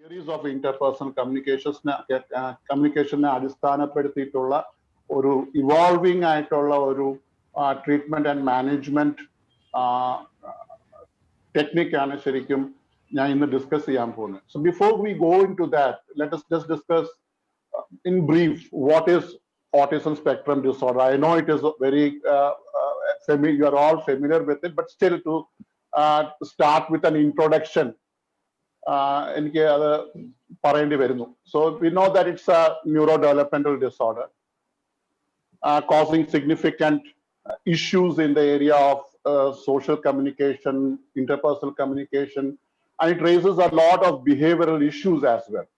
Theories of interpersonal communication അടിസ്ഥാനപ്പെടുത്തിയിട്ടുള്ള ഒരു evolving ആയിട്ടുള്ള ഒരു ട്രീറ്റ്മെന്റ് ആൻഡ് മാനേജ്മെന്റ് ടെക്നിക്കാണ് ശരിക്കും ഞാൻ ഇന്ന് ഡിസ്കസ് ചെയ്യാൻ പോകുന്നത്. So before we go into that, let us just discuss in brief what is autism spectrum disorder. I know it is very familiar, you are all familiar with it, but still to start with an introduction, എനിക്ക് അത് പറയേണ്ടി വരുന്നു. So we know that it's a neurodevelopmental disorder causing significant issues in the area of social communication, interpersonal communication, and it raises a lot of behavioral issues as well.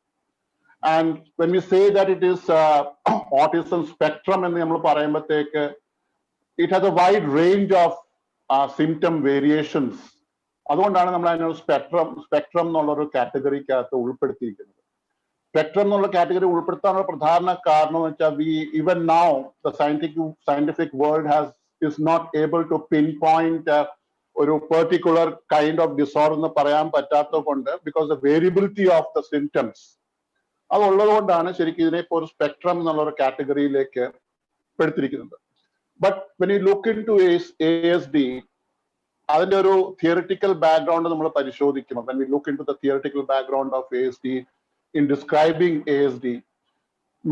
And when we say that it is autism spectrum, and it has a wide range of symptom variations. അതുകൊണ്ടാണ് നമ്മൾ അതിനൊരു spectrum എന്നുള്ളൊരു കാറ്റഗറിക്കകത്ത് ഉൾപ്പെടുത്തിയിരിക്കുന്നത്. Spectrum എന്നുള്ള category ഉൾപ്പെടുത്താനുള്ള പ്രധാന കാരണം എന്ന് വെച്ചാൽ even now the scientific world is not able to pinpoint ഒരു പെർട്ടിക്കുലർ കൈൻഡ് ഓഫ് ഡിസോർഡർ എന്ന് പറയാൻ പറ്റാത്തത് കൊണ്ട്, because the variability of the symptoms അതുള്ളത് കൊണ്ടാണ് ശരിക്കും ഇതിനെ ഇപ്പോൾ ഒരു സ്പെക്ട്രം എന്നുള്ള ഒരു കാറ്റഗറിയിലേക്ക് പെടുത്തിരിക്കുന്നത്. But when you look into ASD, അതിന്റെ ഒരു തിയറിറ്റിക്കൽ ബാക്ക്ഗ്രൗണ്ട് നമ്മൾ പരിശോധിക്കണം. When we look into the theoretical background of ASD, in describing ASD,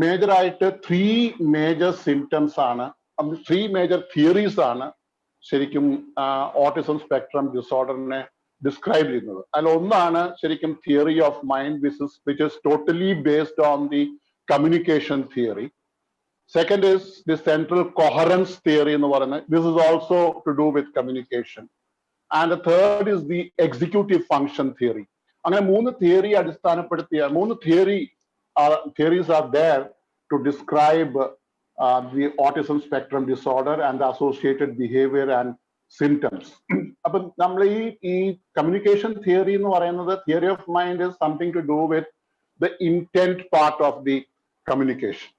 മേജറായിട്ട് 3 മേജർ സിംറ്റംസ് ആണ്, 3 മേജർ തിയറീസ് ആണ് ശരിക്കും ഓട്ടിസം സ്പെക്ട്രം ഡിസോർഡറിനെ ഡിസ്ക്രൈബ് ചെയ്യുന്നത്. അതിൽ ഒന്നാണ് ശരിക്കും theory of mind, which is totally based on the communication theory. Second is the central coherence theory എന്ന് പറയുന്നത്. This is also to do with communication. And the third is the executive function theory. അങ്ങനെ 3 theory അടിസ്ഥാനപ്പെടുത്തിയ 3 theories are there to describe the autism spectrum disorder and the associated behavior and symptoms. അപ്പം നമ്മൾ ഈ communication theory എന്ന് പറയുന്നത്, theory of mind is something to do with the intent part of the communication.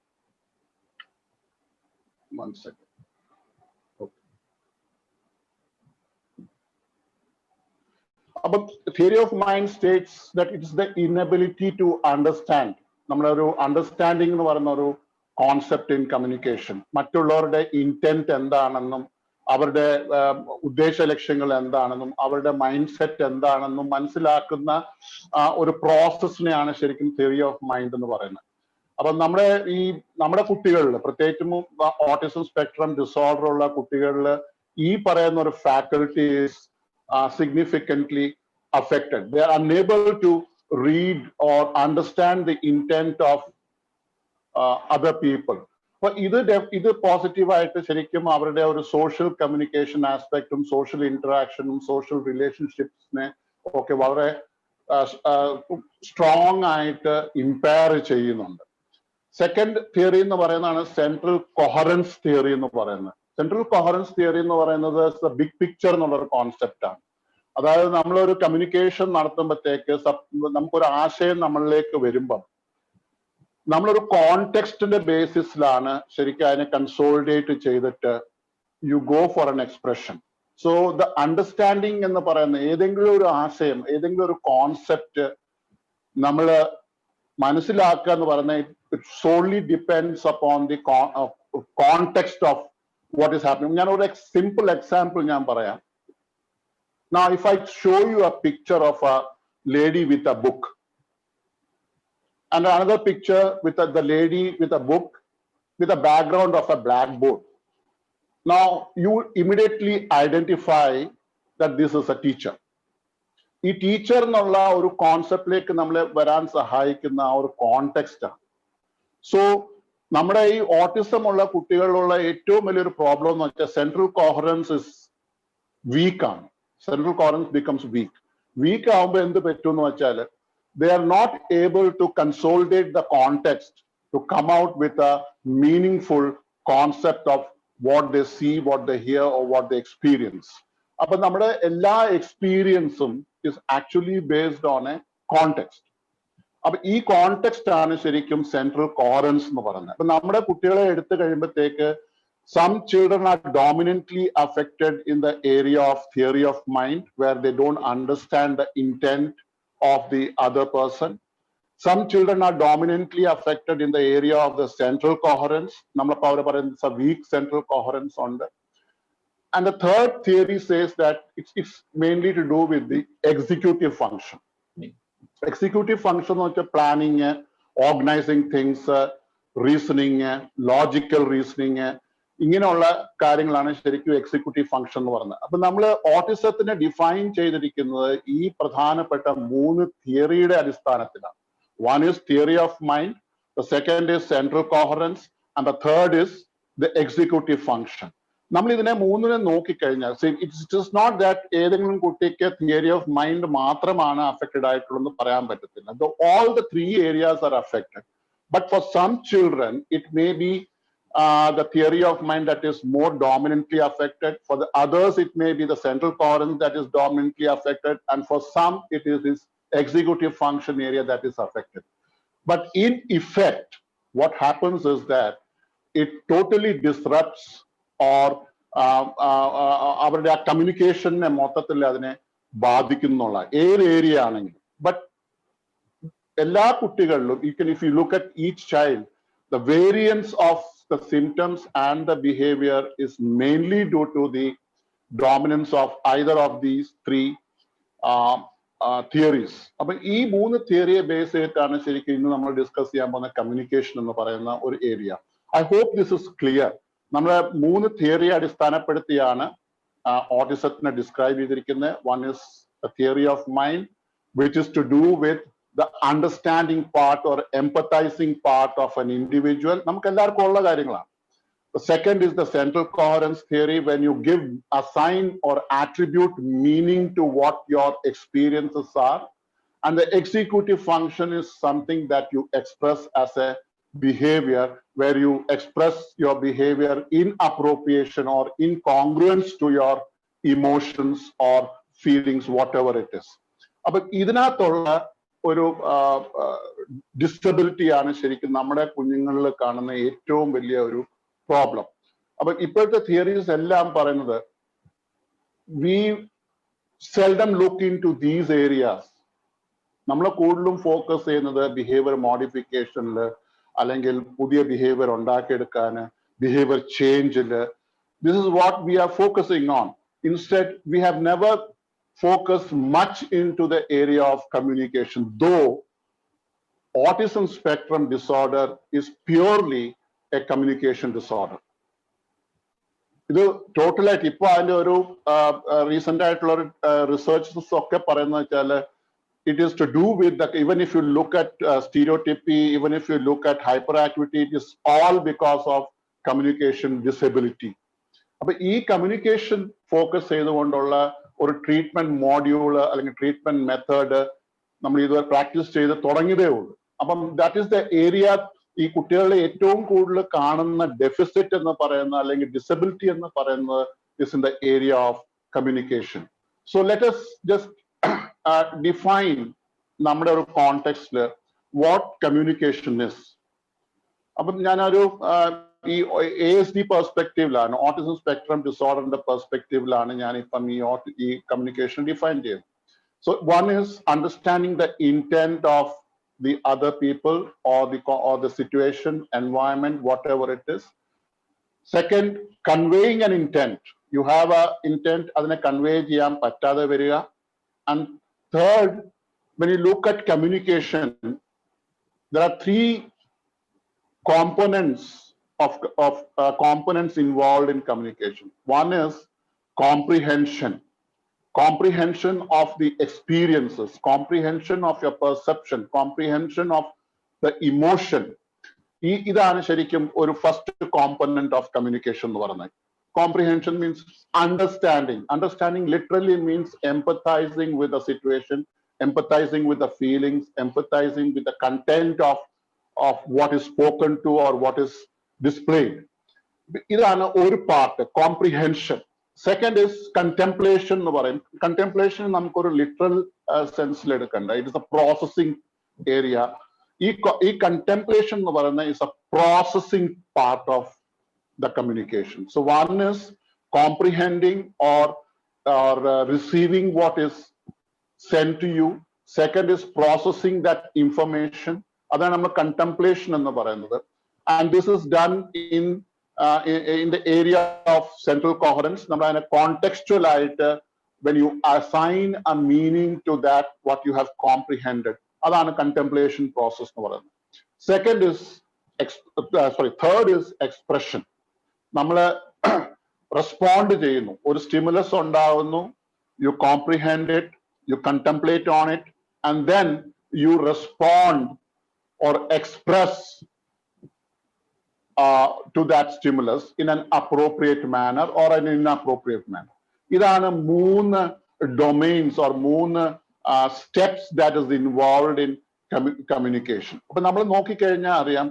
One second. Okay. But theory of mind states that it is the inability to understand. നമ്മളൊരു understanding എന്ന് പറയുന്ന ഒരു concept in communication. മറ്റുള്ളവരുടെ intent എന്താണെന്നും അവരുടെ ഉദ്ദേശ ലക്ഷ്യങ്ങൾ എന്താണെന്നും അവരുടെ മൈൻഡ് സെറ്റ് എന്താണെന്നും മനസ്സിലാക്കുന്ന ഒരു പ്രോസസ്സിനെയാണ് ശരിക്കും തിയറി ഓഫ് മൈൻഡ് എന്ന് പറയുന്നത്. അപ്പൊ നമ്മുടെ കുട്ടികളിൽ, പ്രത്യേകിച്ചും ഓട്ടിസം സ്പെക്ട്രം ഡിസോർഡർ ഉള്ള കുട്ടികളിൽ ഈ പറയുന്ന ഒരു faculty is significantly affected. They are unable to read or understand the intent of other people. അപ്പൊ ഇത് പോസിറ്റീവായിട്ട് ശരിക്കും അവരുടെ ഒരു സോഷ്യൽ കമ്മ്യൂണിക്കേഷൻ ആസ്പെക്റ്റും സോഷ്യൽ ഇന്ററാക്ഷനും സോഷ്യൽ റിലേഷൻഷിപ്സിനെ ഒക്കെ വളരെ സ്ട്രോങ് ആയിട്ട് ഇമ്പയർ ചെയ്യുന്നുണ്ട്. സെക്കൻഡ് തിയറി എന്ന് പറയുന്നതാണ് സെൻട്രൽ കൊഹറൻസ് തിയറി എന്ന് പറയുന്നത്. സെൻട്രൽ കൊഹറൻസ് തിയറി എന്ന് പറയുന്നത് ബിഗ് പിക്ചർ എന്നുള്ളൊരു കോൺസെപ്റ്റ് ആണ്. അതായത് നമ്മളൊരു കമ്മ്യൂണിക്കേഷൻ നടത്തുമ്പോഴത്തേക്ക് നമുക്കൊരു ആശയം നമ്മളിലേക്ക് വരുമ്പം നമ്മളൊരു കോണ്ടെക്സ്റ്റിന്റെ ബേസിസിലാണ് ശരിക്കും അതിനെ കൺസോളിഡേറ്റ് ചെയ്തിട്ട് you go for N expression. So the understanding എന്ന് പറയുന്ന ഏതെങ്കിലും ഒരു ആശയം, ഏതെങ്കിലും ഒരു കോൺസെപ്റ്റ് നമ്മൾ മനസ്സിലാക്കുക എന്ന് പറയുന്നത് it solely depends upon the context of what is happening. ഞാൻ ഒരു simple example ഞാൻ പറയാം. Now if I show you a picture of a lady with a book and another picture with the lady with a book with a background of a blackboard, now you immediately identify that this is a teacher. ഈ teacher എന്നുള്ള ഒരു കോൺസെപ്റ്റിലേക്ക് നമ്മളെ വരാൻ സഹായിക്കുന്ന ആ ഒരു context ആണ്. So നമ്മുടെ ഈ ഓട്ടിസം ഉള്ള കുട്ടികളിലുള്ള ഏറ്റവും വലിയൊരു പ്രോബ്ലം എന്ന് വെച്ചാൽ സെൻട്രൽ കോഹറൻസ് ഇസ് വീക്ക് ആണ്. സെൻട്രൽ കോഹറൻസ് ബിക്കംസ് വീക്ക് ആവുമ്പോൾ എന്ത് പറ്റും എന്ന് വെച്ചാൽ they are not able to consolidate the context to come out with a meaningful concept of what they see, what they hear or what they experience. അപ്പൊ നമ്മുടെ എല്ലാ എക്സ്പീരിയൻസും is actually based on a context. അപ്പൊ ഈ context ആണ് ശരിക്കും central coherence എന്ന് പറയുന്നത്. അപ്പൊ നമ്മുടെ കുട്ടികളെ എടുത്തു കഴിയുമ്പോഴത്തേക്ക് some children are dominantly affected in the area of theory of mind, where they don't understand the intent of the other person. Some children are dominantly affected in the area of the central coherence. It's a weak central coherence on that. And the third theory says that it's mainly to do with the executive function. Executive function is planning, organizing things, reasoning, logical reasoning. ഇങ്ങനെയുള്ള കാര്യങ്ങളാണ് ശരിക്കും executive function എന്ന് പറയുന്നത്. അപ്പൊ നമ്മൾ ഓട്ടിസത്തിനെ define ചെയ്തിരിക്കുന്നത് ഈ പ്രധാനപ്പെട്ട 3 തിയറിയുടെ അടിസ്ഥാനത്തിലാണ്. One is theory of mind, the second is central coherence, and the third is the executive function. നമ്മൾ ഇതിനെ 3നെ നോക്കിക്കഴിഞ്ഞാൽ ഇറ്റ്സ് ജസ്റ്റ് നോട്ട് ദാറ്റ് ഏതെങ്കിലും കുട്ടിക്ക് തിയറി ഓഫ് മൈൻഡ് മാത്രമാണ് അഫക്റ്റഡ് ആയിട്ടുള്ളതെന്ന് പറയാൻ പറ്റത്തില്ല. All the 3 areas are affected. But for some children, it may be the theory of mind that is more dominantly affected. For the others, it may be the central coherence that is dominantly affected. And for some, it is this executive function area that is affected. But in effect, what happens is that it totally disrupts or അവരുടെ ആ കമ്മ്യൂണിക്കേഷനെ മൊത്തത്തിൽ അതിനെ ബാധിക്കുന്നുള്ള ഏത് area ആണെങ്കിലും. But എല്ലാ കുട്ടികളിലും if you look at each child, the variance of the symptoms and the behavior is mainly due to the dominance of either of these 3 theories. അപ്പൊ ഈ 3 തിയറിയെ ബേസ് ചെയ്തിട്ടാണ് ശരിക്കും ഇന്ന് നമ്മൾ ഡിസ്കസ് ചെയ്യാൻ പോകുന്ന കമ്മ്യൂണിക്കേഷൻ എന്ന് പറയുന്ന ഒരു area. I hope this is clear. നമ്മൾ 3 തിയറിയെ അടിസ്ഥാനപ്പെടുത്തിയാണ് ഓട്ടിസത്തിനെ ഡിസ്ക്രൈബ് ചെയ്തിരിക്കുന്നത്. One is the theory of mind, which is to do with the understanding part or empathizing part of an individual. നമുക്ക് എല്ലാവർക്കും ഉള്ള കാര്യങ്ങളാണ്. The second is the central coherence theory, when you give, assign or attribute meaning to what your experiences are. And the executive function is something that you express as a behavior, where you express your behavior in appropriation or in congruence to your emotions or feelings, whatever it is. അപ്പൊ ഇതിനകത്തുള്ള ഒരു disability ആണ് ശരിക്കും നമ്മുടെ കുഞ്ഞുങ്ങളിൽ കാണുന്ന ഏറ്റവും വലിയ ഒരു പ്രോബ്ലം. അപ്പൊ ഇപ്പോഴത്തെ തിയറീസ് എല്ലാം പറയുന്നത് we seldom look into these areas. നമ്മൾ കൂടുതലും ഫോക്കസ് ചെയ്യുന്നത് ബിഹേവിയർ മോഡിഫിക്കേഷനിൽ, അല്ലെങ്കിൽ പുതിയ ബിഹേവിയർ ഉണ്ടാക്കിയെടുക്കാൻ, behaviour ചേഞ്ചിൽ. This is what we are focusing on. Instead, we have never focused much into the area of communication, though autism spectrum disorder is purely a communication disorder. ഇത് ടോട്ടലായിട്ട് ഇപ്പൊ അതിന്റെ ഒരു recent ആയിട്ടുള്ള researches ഒക്കെ പറയുന്നത് വെച്ചാൽ it is to do with the, even if you look at stereotypy, even if you look at hyperactivity, it is all because of communication disability. അപ്പൊ ഈ കമ്മ്യൂണിക്കേഷൻ ഫോക്കസ് ചെയ്തുകൊണ്ടുള്ള ഒരു ട്രീറ്റ്മെന്റ് മോഡ്യൂൾ അല്ലെങ്കിൽ treatment method നമ്മൾ ഇതുവരെ practice ചെയ്ത് തുടങ്ങിയതേ ഉള്ളൂ. അപ്പം ദാറ്റ് ഈസ് ദ ഏരിയ ഈ കുട്ടികളിലെ ഏറ്റവും കൂടുതൽ കാണുന്ന ഡെഫിസിറ്റ് എന്ന് പറയുന്ന അല്ലെങ്കിൽ ഡിസബിലിറ്റി എന്ന് പറയുന്നത് is in the area of communication. So let us just define നമ്മുടെ ഒരു കോണ്ടെക്സ്റ്റിൽ വാട്ട് കമ്മ്യൂണിക്കേഷൻ ഇസ്. അപ്പം ഞാനൊരു ഈ ASD പെർസ്പെക്റ്റീവിലാണ്, ഓട്ടിസം സ്പെക്ട്രം ഡിസോർഡറിന്റെ പെർസ്പെക്റ്റീവിലാണ് ഞാനിപ്പം ഈ കമ്മ്യൂണിക്കേഷൻ ഡിഫൈൻ ചെയ്യുന്നത്. So one is understanding the intent of the other people or the situation, environment, whatever it is. Second, conveying an intent. You have a intent, adine convey cheyan pattade veriga. And third, when you look at communication, there are 3 components of components involved in communication. One is comprehension. Comprehension of the experiences, comprehension of your perception, comprehension of the emotion. ഇതാണ് ശരിക്കും ഒരു first component of communication എന്ന് പറയുന്നത്. Comprehension means understanding. Understanding literally means empathizing with the situation, empathizing with the feelings, empathizing with the content of what is spoken to or what is displayed. ഇതാണ് ഒരു part, comprehension. Second is contemplation എന്ന് പറയും. Contemplation നമുക്കൊരു literal സെൻസിൽ എടുക്കണ്ട. It is A processing area. ഈ contemplation എന്ന് പറയുന്നത് is a processing part of the communication. So one is comprehending or receiving what is sent to you. Second is processing that information. അതാണ് നമ്മൾ contemplation എന്ന് പറയുന്നത്. And this is done in the area of central coherence. നമ്മൾ അതിനെ contextual ആയിട്ട് when you assign a meaning to that what you have comprehended. അതാണ് contemplation process എന്ന് പറയുന്നത്. Second is third is expression. നമ്മൾ റെസ്പോണ്ട് ചെയ്യുന്നു, ഒരു സ്റ്റിമുലസ് ഉണ്ടാവുന്നു, you comprehend it, you contemplate on it, and then you respond or express to that stimulus in an appropriate manner or an inappropriate manner. ഇതാണ് മൂന്ന് domains or മൂന്ന് steps that is involve in communication. അപ്പൊ നമ്മൾ നോക്കിക്കഴിഞ്ഞാൽ അറിയാം,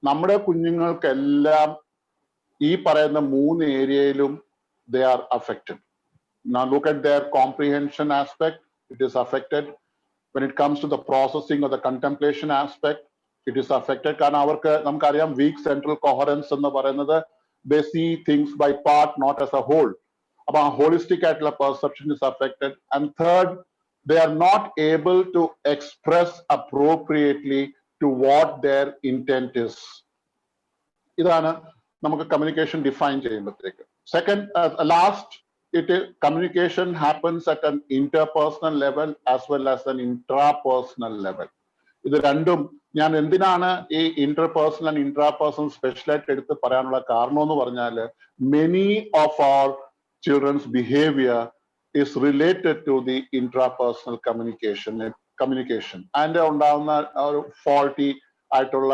നമ്മുടെ കുഞ്ഞുങ്ങൾക്കെല്ലാം ഈ പറയുന്ന മൂന്ന് ഏരിയയിലും they are affected. Now look at their comprehension aspect, it is affected. When it comes to the processing or the contemplation aspect, it is affected. കാരണം അവർക്ക് നമുക്കറിയാം weak central coherence എന്ന് പറയുന്നത് they see things by part not as a whole. അപ്പൊ ആ holistic ആയിട്ടുള്ള perception is affected. And third, they are not able to express appropriately to what their intent is. ഇതാണ് നമുക്ക് കമ്മ്യൂണിക്കേഷൻ ഡിഫൈൻ ചെയ്യുമ്പോഴത്തേക്ക്. Second, last, communication happens at an interpersonal level as well as an intrapersonal level. ഇത് രണ്ടും ഞാൻ എന്തിനാണ് ഈ interpersonal and intrapersonal സ്പെഷ്യലായിട്ട് എടുത്ത് പറയാനുള്ള കാരണം എന്ന് പറഞ്ഞാൽ many of our children's behaviour is related to the intrapersonal communication. അതിന്റെ ഉണ്ടാകുന്ന ഒരു faulty ആയിട്ടുള്ള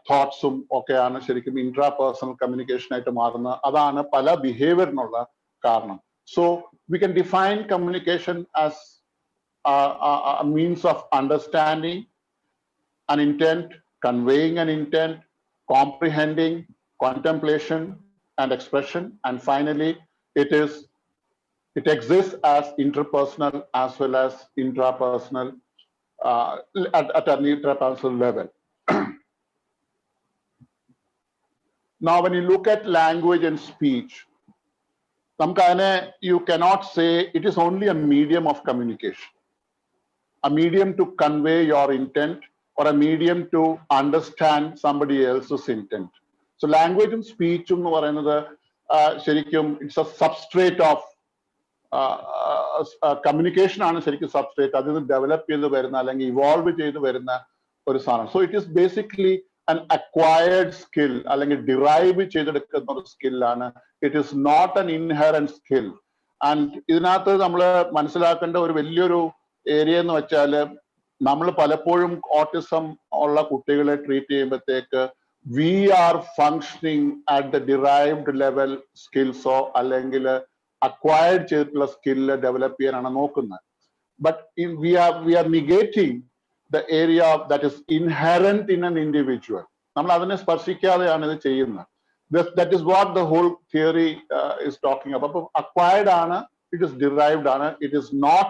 തോട്ട്സും ഒക്കെയാണ് ശരിക്കും ഇൻട്രാപേഴ്സണൽ കമ്മ്യൂണിക്കേഷൻ ആയിട്ട് മാറുന്നത്. അതാണ് പല ബിഹേവിയറിനുള്ള കാരണം. So we can define communication as a means of understanding an intent, conveying an intent, comprehending, contemplation and expression, and finally it exists as interpersonal as well as intrapersonal at an intrapersonal level. Now, when you look at language and speech, you cannot say it is only a medium of communication, a medium to convey your intent or a medium to understand somebody else's intent. So language and speech എന്ന് പറയുന്നത് ശരിക്കും it's A substrate of communication ആണ് ശരിക്കും substrate. അതിൽ നിന്ന് develop ചെയ്ത് വരുന്ന അല്ലെങ്കിൽ ഇവോൾവ് ചെയ്ത് വരുന്ന ഒരു സാധനം. So it is basically an acquired skill അല്ലെങ്കിൽ ഡിറൈവ് ചെയ്തെടുക്കുന്ന ഒരു സ്കില്ലാണ്. It is not an inherent skill. And ഇതിനകത്ത് നമ്മൾ മനസ്സിലാക്കേണ്ട ഒരു വലിയൊരു ഏരിയ എന്ന് വെച്ചാൽ നമ്മൾ പലപ്പോഴും ഓട്ടിസം ഉള്ള കുട്ടികളെ ട്രീറ്റ് ചെയ്യുമ്പോഴത്തേക്ക് we are functioning at the derived level സ്കിൽസോ അല്ലെങ്കിൽ അക്വയർഡ് ചെയ്തിട്ടുള്ള സ്കില്ല് ഡെവലപ്പ് ചെയ്യാനാണ് നോക്കുന്നത്. But we are negating the area that is inherent in an individual. നമ്മൾ അതിനെ സ്പർശിക്കാതെയാണ് ഇത് ചെയ്യുന്നത്. That is what the whole theory is talking about. അപ്പോൾ acquired ആണ്, it is derived ആണ്, it is not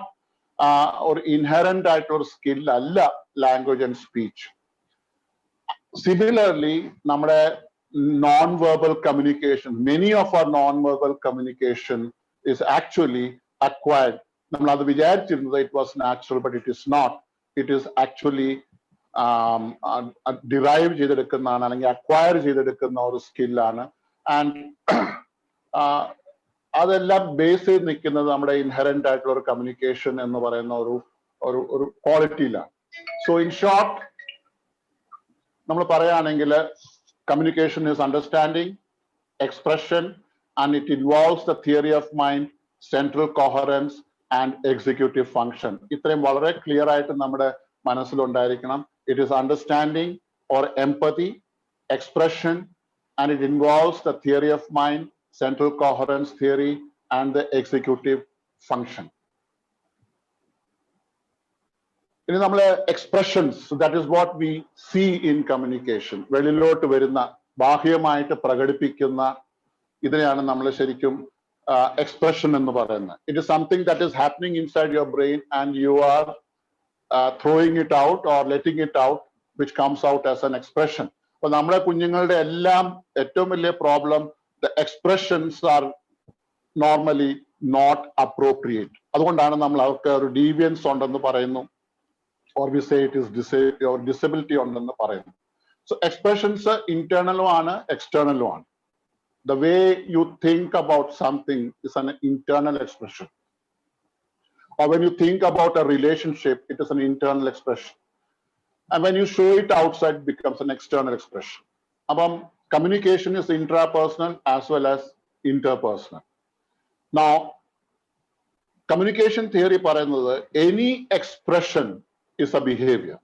or inherent ആയിട്ടുള്ള ഒരു സ്കിൽ അല്ല language and speech. Similarly, നമ്മുടെ non-verbal communication, many of our non-verbal communication is actually acquired. നമ്മൾ അത് വിചാരിച്ചിരുന്നത് it was natural, but it is not. It is actually derive ചെയ്തെടുക്കുന്നതാണ് അല്ലെങ്കിൽ acquire ചെയ്തെടുക്കുന്ന ഒരു സ്കില്ലാണ്. ആൻഡ് അതെല്ലാം ബേസ് ചെയ്ത് നിൽക്കുന്നത് നമ്മുടെ ഇൻഹെറന്റ് ആയിട്ടുള്ള ഒരു കമ്മ്യൂണിക്കേഷൻ എന്ന് പറയുന്ന ഒരു ക്വാളിറ്റിയിലാണ്. സോ ഇൻ ഷോർട്ട് നമ്മൾ പറയുകയാണെങ്കിൽ communication is understanding, expression, and it involves the theory of mind, central coherence and executive function. ഇത്രയും വളരെ ക്ലിയർ ആയിട്ട് നമ്മുടെ മനസ്സിലുണ്ടായിരിക്കണം. It is understanding or empathy, expression, and it involves the theory of mind, central coherence theory, and the executive function. ഇനി നമ്മള് expressions, that is what we see in communication. വെളിയിലോട്ട് വരുന്ന, ബാഹ്യമായിട്ട് പ്രകടിപ്പിക്കുന്ന ഇതിനെയാണ് നമ്മൾ ശരിക്കും expression എന്ന് പറയുന്നത്. It is something that is happening inside your brain and you are throwing it out or letting it out, which comes out as an expression. അപ്പോൾ നമ്മുടെ കുഞ്ഞുങ്ങളുടെ എല്ലാം ഏറ്റവും വലിയ problem, the expressions are normally not appropriate. അതുകൊണ്ടാണ് നമ്മൾ അവർക്ക് ഒരു ഡീവിയൻസ് ഉണ്ടെന്ന് പറയുന്നു. or we say it is disability ഉണ്ടെന്ന് പറയുന്നു. So expressions internal ആണ്, external ആണ്. The way you think about something is an internal expression. Or when you think about a relationship, it is an internal expression. And when you show it outside, it becomes an external expression. Communication is intrapersonal as well as interpersonal. Now, communication theory പറയുന്നത് any expression is a behavior.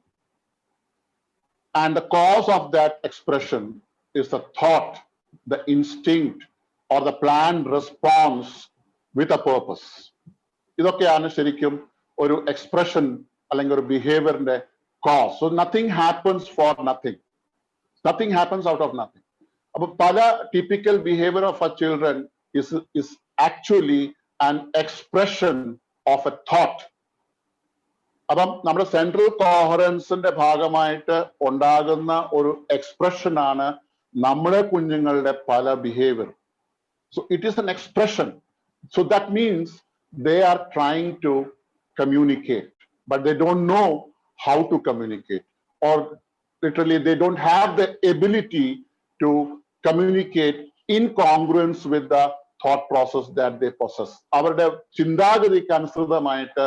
And the cause of that expression is the thought, the instinct, or the planned response with a purpose. ഇതൊക്കെയാണ് ശരിക്കും ഒരു expression അല്ലെങ്കിൽ ഒരു behaviorന്റെ cause. So nothing happens for nothing. Nothing happens out of nothing. അപ്പോൾ പല typical behavior of our children is actually an expression of a thought. അപ്പം നമ്മുടെ central കോഹറൻസിന്റെ ഭാഗമായിട്ട് ഉണ്ടാകുന്ന ഒരു എക്സ്പ്രഷൻ ആണ് നമ്മുടെ കുഞ്ഞുങ്ങളുടെ പല behaviour. So it is an expression. So that means they are trying to communicate, but they don't know how to communicate, or literally they don't have the ability to communicate in congruence with the thought process that they possess. അവരുടെ ചിന്താഗതിക്ക് അനുസൃതമായിട്ട്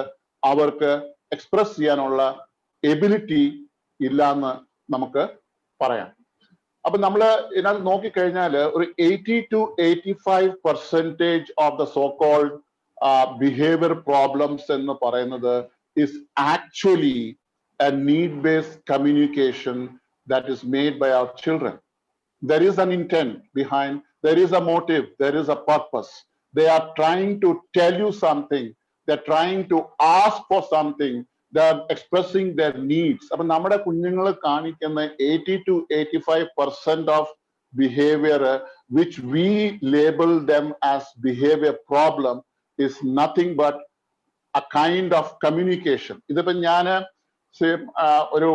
അവർക്ക് express ചെയ്യാനുള്ള ability ഇല്ല എന്ന് നമുക്ക് പറയാം. അപ്പൊ നമ്മൾ ഇതിനകത്ത് നോക്കിക്കഴിഞ്ഞാൽ ഒരു 80 to 85% of the so called behaviour problems എന്ന് പറയുന്നത് is actually a need based communication that is made by our children. There is an intent behind, there is a motive, there is a purpose. They are trying to tell you something. They're trying to ask for something. They are expressing their needs. അപ്പൊ നമ്മുടെ കുഞ്ഞുങ്ങൾ കാണിക്കുന്ന 80 to 85% of behavior which we label them as behavior problem is nothing but a kind of communication. ഇതിപ്പോ ഞാൻ ഒരു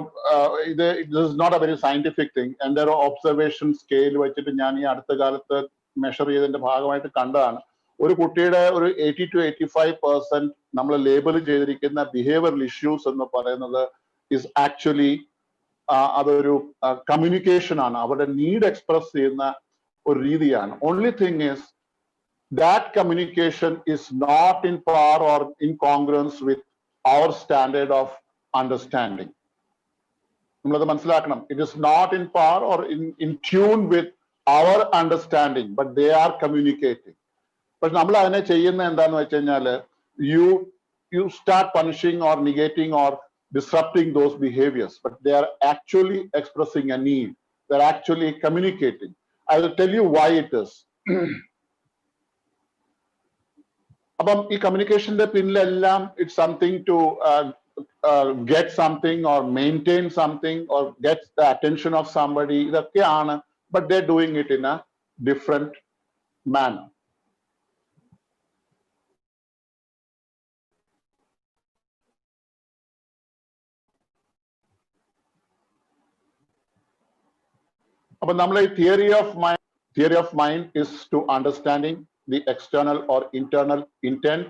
this is not a very scientific thing. എൻ്റെ ഒരു observation scale വെച്ചിട്ട് ഞാൻ ഈ അടുത്ത കാലത്ത് മെഷർ ചെയ്തതിന്റെ ഭാഗമായിട്ട് കണ്ടതാണ്. ഒരു കുട്ടിയുടെ ഒരു 80 to 85% നമ്മൾ ലേബൽ ചെയ്തിരിക്കുന്ന ബിഹേവിയറൽ ഇഷ്യൂസ് എന്ന് പറയുന്നത് ഇസ് ആക്ച്വലി അതൊരു കമ്മ്യൂണിക്കേഷൻ ആണ്, അവരുടെ നീഡ് എക്സ്പ്രസ് ചെയ്യുന്ന ഒരു രീതിയാണ്. Only thing is that communication is not in par or in congruence with our standard of understanding. നമ്മളത് മനസ്സിലാക്കണം. It is not in par or in tune with our understanding, but they are communicating. പക്ഷെ നമ്മൾ അതിനെ ചെയ്യുന്ന എന്താന്ന് വെച്ച് കഴിഞ്ഞാല് you start punishing or negating or disrupting those behaviors, but they are actually expressing a need. They're actually communicating. I will tell you why it is. അപ്പം ഈ കമ്മ്യൂണിക്കേഷന്റെ പിന്നിലെല്ലാം it's something to get something or maintain something or get the attention of somebody. ഇതൊക്കെയാണ്, but they're doing it in a different manner. But namely theory of mind is to understanding the external or internal intent.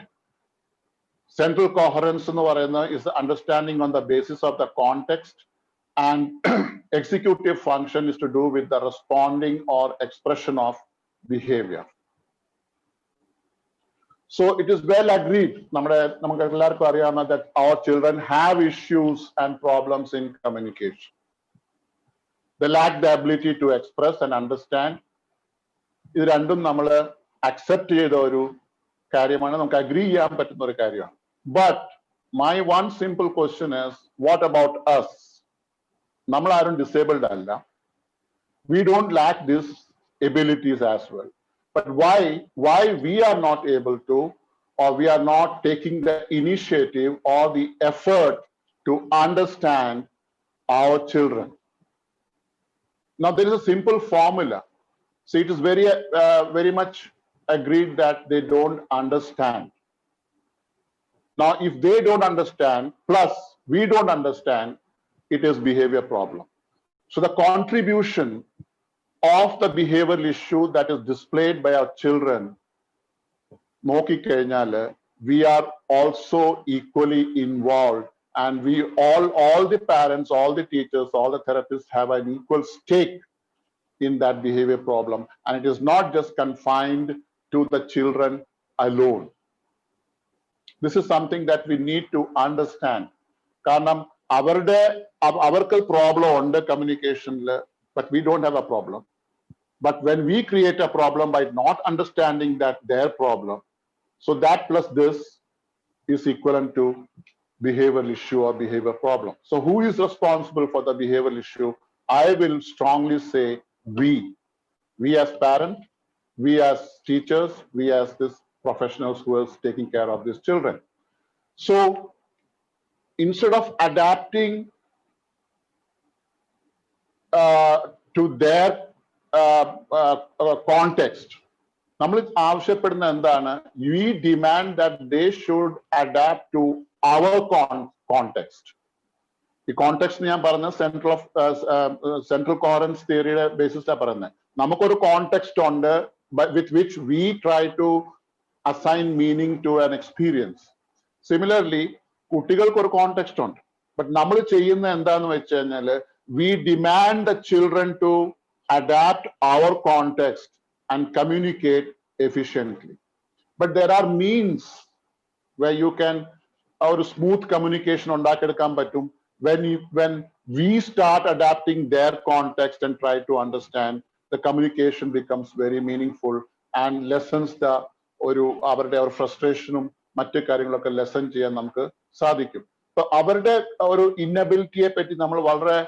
Central coherence എന്ന് പറയുന്നത് is the understanding on the basis of the context, and executive function is to do with the responding or expression of behavior. So it is well agreed, നമുക്ക് എല്ലാവർക്കും അറിയാവുന്ന that our children have issues and problems in communication. They lack the ability to express and understand. ഇത് രണ്ടും നമ്മൾ accept ചെയ്ത ഒരു കാര്യമാണ്, നമുക്ക് അഗ്രി ചെയ്യാൻ പറ്റുന്ന ഒരു കാര്യമാണ്. But my one simple question is, what about us? നമ്മൾ ആരും ഡിസേബിൾഡ് അല്ല. We don't lack these abilities as well. But why we are not able to, or we are not taking the initiative or the effort to understand our children? Now, there is a simple formula. So it is very much agreed that they don't understand. Now, if they don't understand, plus we don't understand, it is behavior problem. So the contribution of the behavioral issue that is displayed by our children, we are also equally involved and we all the parents, all the teachers, all the therapists have an equal stake in that behavior problem, and it is not just confined to the children alone. This is something that we need to understand. കാരണം അവർക്ക് problem ഉണ്ട് communication, but we don't have a problem. But when we create a problem by not understanding that their problem, so that plus this is equivalent to behavioral issue or behavior problem. So who is responsible for the behavioral issue? I will strongly say we as parents, we as teachers, we as this professionals who are taking care of these children. So instead of adapting to their context, we demand that they should adapt to our context. The context central coherence theory basis namakku context with which we try to assign meaning to an experience. Similarly, കുട്ടികൾക്ക് ഒരു context ഉണ്ട്, but നമ്മൾ ചെയ്യുന്ന എന്താന്ന് വെച്ച് കഴിഞ്ഞാല് we demand the children to adapt our context and communicate efficiently. But there are means where you can a smooth communication ഉണ്ടാക്കിയെടുക്കാൻ പറ്റും when we start adapting their context and try to understand. The communication becomes very meaningful and lessens the അവരുടെ ഫ്രസ്ട്രേഷനും മറ്റു കാര്യങ്ങളൊക്കെ lesson ചെയ്യാൻ നമുക്ക് സാധിക്കും. അപ്പൊ അവരുടെ ഒരു ഇന്നബിലിറ്റിയെ പറ്റി നമ്മൾ വളരെ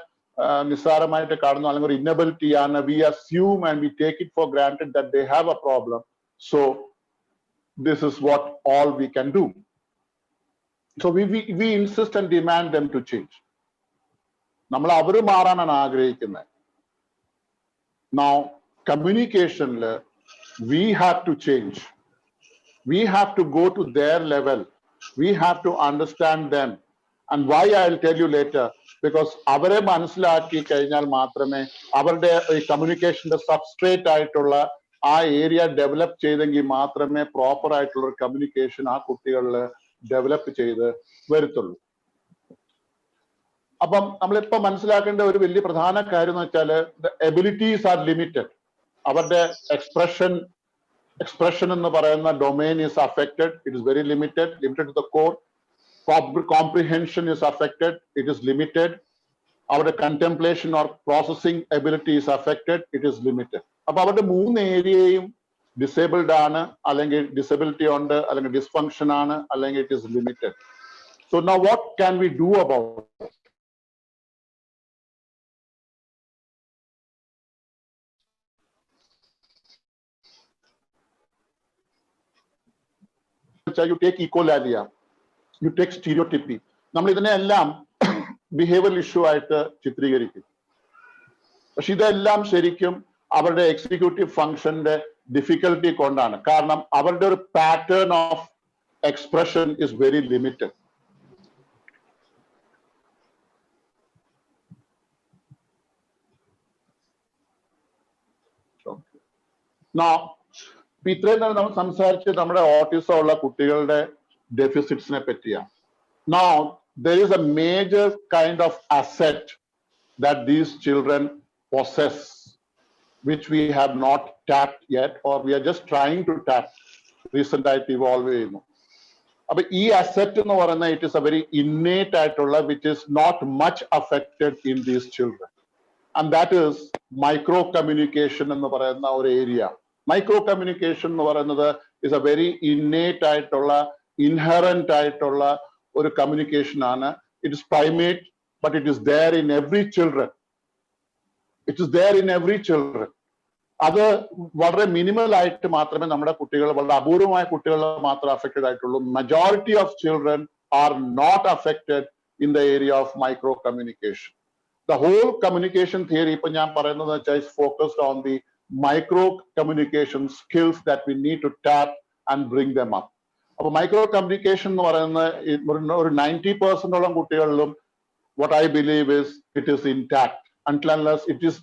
നിസ്സാരമായിട്ട് കാണുന്നു, അല്ലെങ്കിൽ ഒരു ഇന്നബിലിറ്റി ആണ്. We assume and we take it for granted that they have a problem, so this is what all we can do. So we insist and demand them to change. നമ്മൾ അവർ മാറാനാണ് ആഗ്രഹിക്കുന്നത്. Now communicationല് we have to change. We have to go to their level. We have to understand them. And why I'll tell you later. Because അവരെ മനസ്സിലാക്കി കഴിഞ്ഞാൽ മാത്രമേ അവരുടെ ഈ കമ്മ്യൂണിക്കേഷന്റെ substrate ആയിട്ടുള്ള ആ ഏരിയ ഡെവലപ്പ് ചെയ്തെങ്കിൽ മാത്രമേ പ്രോപ്പർ ആയിട്ടുള്ള ഒരു കമ്മ്യൂണിക്കേഷൻ ആ കുട്ടികളിൽ ഡെവലപ്പ് ചെയ്ത് വരുത്തുള്ളൂ. അപ്പം നമ്മളിപ്പോ മനസ്സിലാക്കേണ്ട ഒരു വലിയ പ്രധാന കാര്യം എന്ന് വെച്ചാൽ എബിലിറ്റീസ് ആർ ലിമിറ്റഡ്. അവരുടെ expression എന്ന് പറയുന്ന domain is affected. It is very limited to the core. Comprehension is affected. It is limited. Our contemplation or processing ability is affected. It is limited. അപ്പൊ അവരുടെ മൂന്ന് ഏരിയയും ഡിസേബിൾഡ് ആണ്, അല്ലെങ്കിൽ disability ഉണ്ട്, അല്ലെങ്കിൽ ഡിസ്ഫങ്ഷൻ ആണ്, അല്ലെങ്കിൽ it is limited. So now what can we do about it? You take ecolalia, you take stereotypy. നമ്മൾ ഇതിനെല്ലാം ബിഹേവിയറൽ ഇഷ്യൂ ആയിട്ട് ചിത്രീകരിക്കും. പക്ഷെ ഇതെല്ലാം ശരിക്കും അവരുടെ എക്സിക്യൂട്ടീവ് ഫംഗ്ഷന്റെ ഡിഫിക്കൽട്ടി കൊണ്ടാണ്. കാരണം അവരുടെ ഒരു pattern of expression is very limited. ഇത്രയും നേരം നമ്മൾ സംസാരിച്ചത് നമ്മുടെ ഓട്ടിസം ഉള്ള കുട്ടികളുടെ ഡെഫിസിറ്റ്സിനെ പറ്റിയാണ്. Now there is a major kind of asset that these children possess, which we have not tapped yet, or we are just trying to tap. Recent ആയിട്ട് evolve ചെയ്യുന്നു. അപ്പൊ ഈ അസെറ്റ് എന്ന് പറയുന്നത് it is a very innate ആയിട്ടുള്ള which is not much affected in these children, and that is micro communication എന്ന് പറയുന്ന ഒരു ഏരിയ. മൈക്രോ കമ്മ്യൂണിക്കേഷൻ എന്ന് പറയുന്നത് ഇസ് എ വെരി ഇന്നേറ്റ് ആയിട്ടുള്ള ഇൻഹറന്റ് ആയിട്ടുള്ള ഒരു കമ്മ്യൂണിക്കേഷൻ ആണ്. It is primate, but it is there in every children. അത് വളരെ മിനിമൽ ആയിട്ട് മാത്രമേ നമ്മുടെ കുട്ടികൾ, വളരെ അപൂർവമായ കുട്ടികൾ മാത്രം അഫക്റ്റഡ് ആയിട്ടുള്ളൂ. Majority of children are not affected in the area of micro communication. The whole communication theory ഇപ്പൊ ഞാൻ പറയുന്നത് വെച്ചാൽ is focused on the micro communication skills that we need to tap and bring them up. അപ്പൊ micro communication എന്ന് പറയുന്ന ഒരു 90% ഓളം കുട്ടികളിലും what I believe is it is intact until unless it is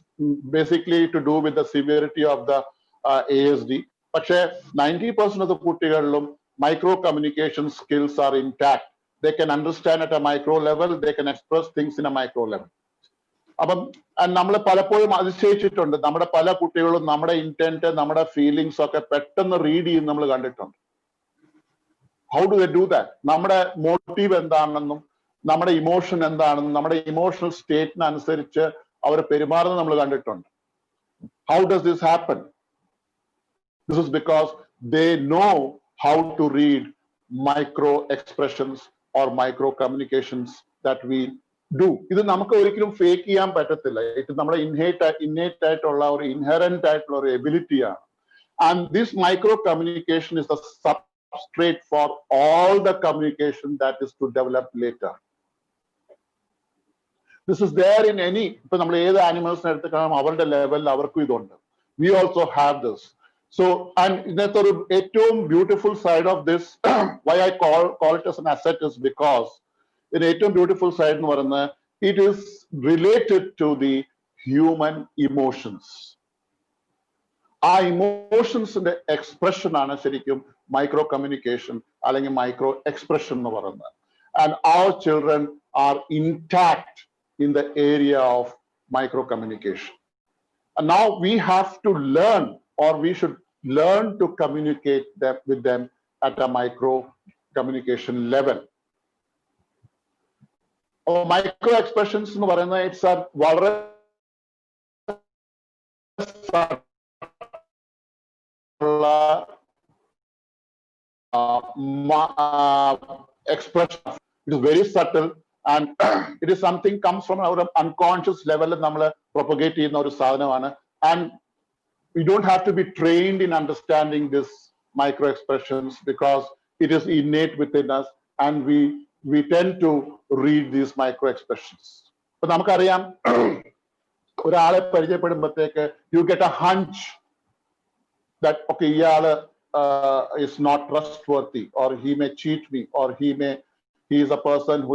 basically to do with the severity of the ASD. പക്ഷേ 90% of the കുട്ടികളിലും micro communication skills are intact. they can understand at a micro level, they can express things in a micro level. അപ്പം നമ്മൾ പലപ്പോഴും അതിശയിച്ചിട്ടുണ്ട്, നമ്മുടെ പല കുട്ടികളും നമ്മുടെ intent, നമ്മുടെ ഫീലിങ്സ് ഒക്കെ പെട്ടെന്ന് റീഡ് ചെയ്യും നമ്മൾ കണ്ടിട്ടുണ്ട്. How do they do that? നമ്മുടെ മോട്ടീവ് എന്താണെന്നും നമ്മുടെ ഇമോഷൻ എന്താണെന്നും നമ്മുടെ ഇമോഷണൽ സ്റ്റേറ്റിനനുസരിച്ച് അവർ പെരുമാറുന്നത് നമ്മൾ കണ്ടിട്ടുണ്ട്. How does this happen? This is because they know how to read micro expressions or micro communications that we do. ഇത് നമുക്ക് ഒരിക്കലും ഫേക്ക് ചെയ്യാൻ പറ്റത്തില്ല. ഇത് നമ്മുടെ ഇന്നേറ്റ് ആയിട്ടുള്ള ഒരു ഇൻഹെറന്റ് ആയിട്ടുള്ള ഒരു എബിലിറ്റിയാണ്. And this micro communication is the substrate for all the communication that is to develop later. This is there in any, ഇപ്പൊ നമ്മൾ ഏത് ആനിമൽസിനെ എടുത്ത് കാണാം, അവരുടെ ലെവലിൽ അവർക്കും ഇതുണ്ട്. We also have this. So, and ഇതിനകത്ത് ഒരു ഏറ്റവും beautiful side of this, why I call it as an asset is because ഇതിന് ഏറ്റവും ബ്യൂട്ടിഫുൾ സൈഡ് എന്ന് പറയുന്നത് it is related to the human emotions. ആ ഇമോഷൻസിന്റെ എക്സ്പ്രഷൻ ആണ് ശരിക്കും മൈക്രോ കമ്മ്യൂണിക്കേഷൻ അല്ലെങ്കിൽ മൈക്രോ എക്സ്പ്രഷൻ എന്ന് പറയുന്നത്. And our children are intact in the area of micro communication. And now we have to learn, or we should learn to communicate with them at a micro communication level. Micro expressions nu parayna it's a valare expression. It is very subtle. And it is something comes from our unconscious level നമ്മൾ propagate ചെയ്യുന്ന ഒരു സാധനമാണ്. And we don't have to be trained in understanding this micro expressions because it is innate within us and we tend to read these micro expressions. അപ്പൊ നമുക്കറിയാം, ഒരാളെ പരിചയപ്പെടുമ്പോഴത്തേക്ക് you get a hunch that okay, ഇയാള് is not trustworthy, or he may cheat me, or he is a person who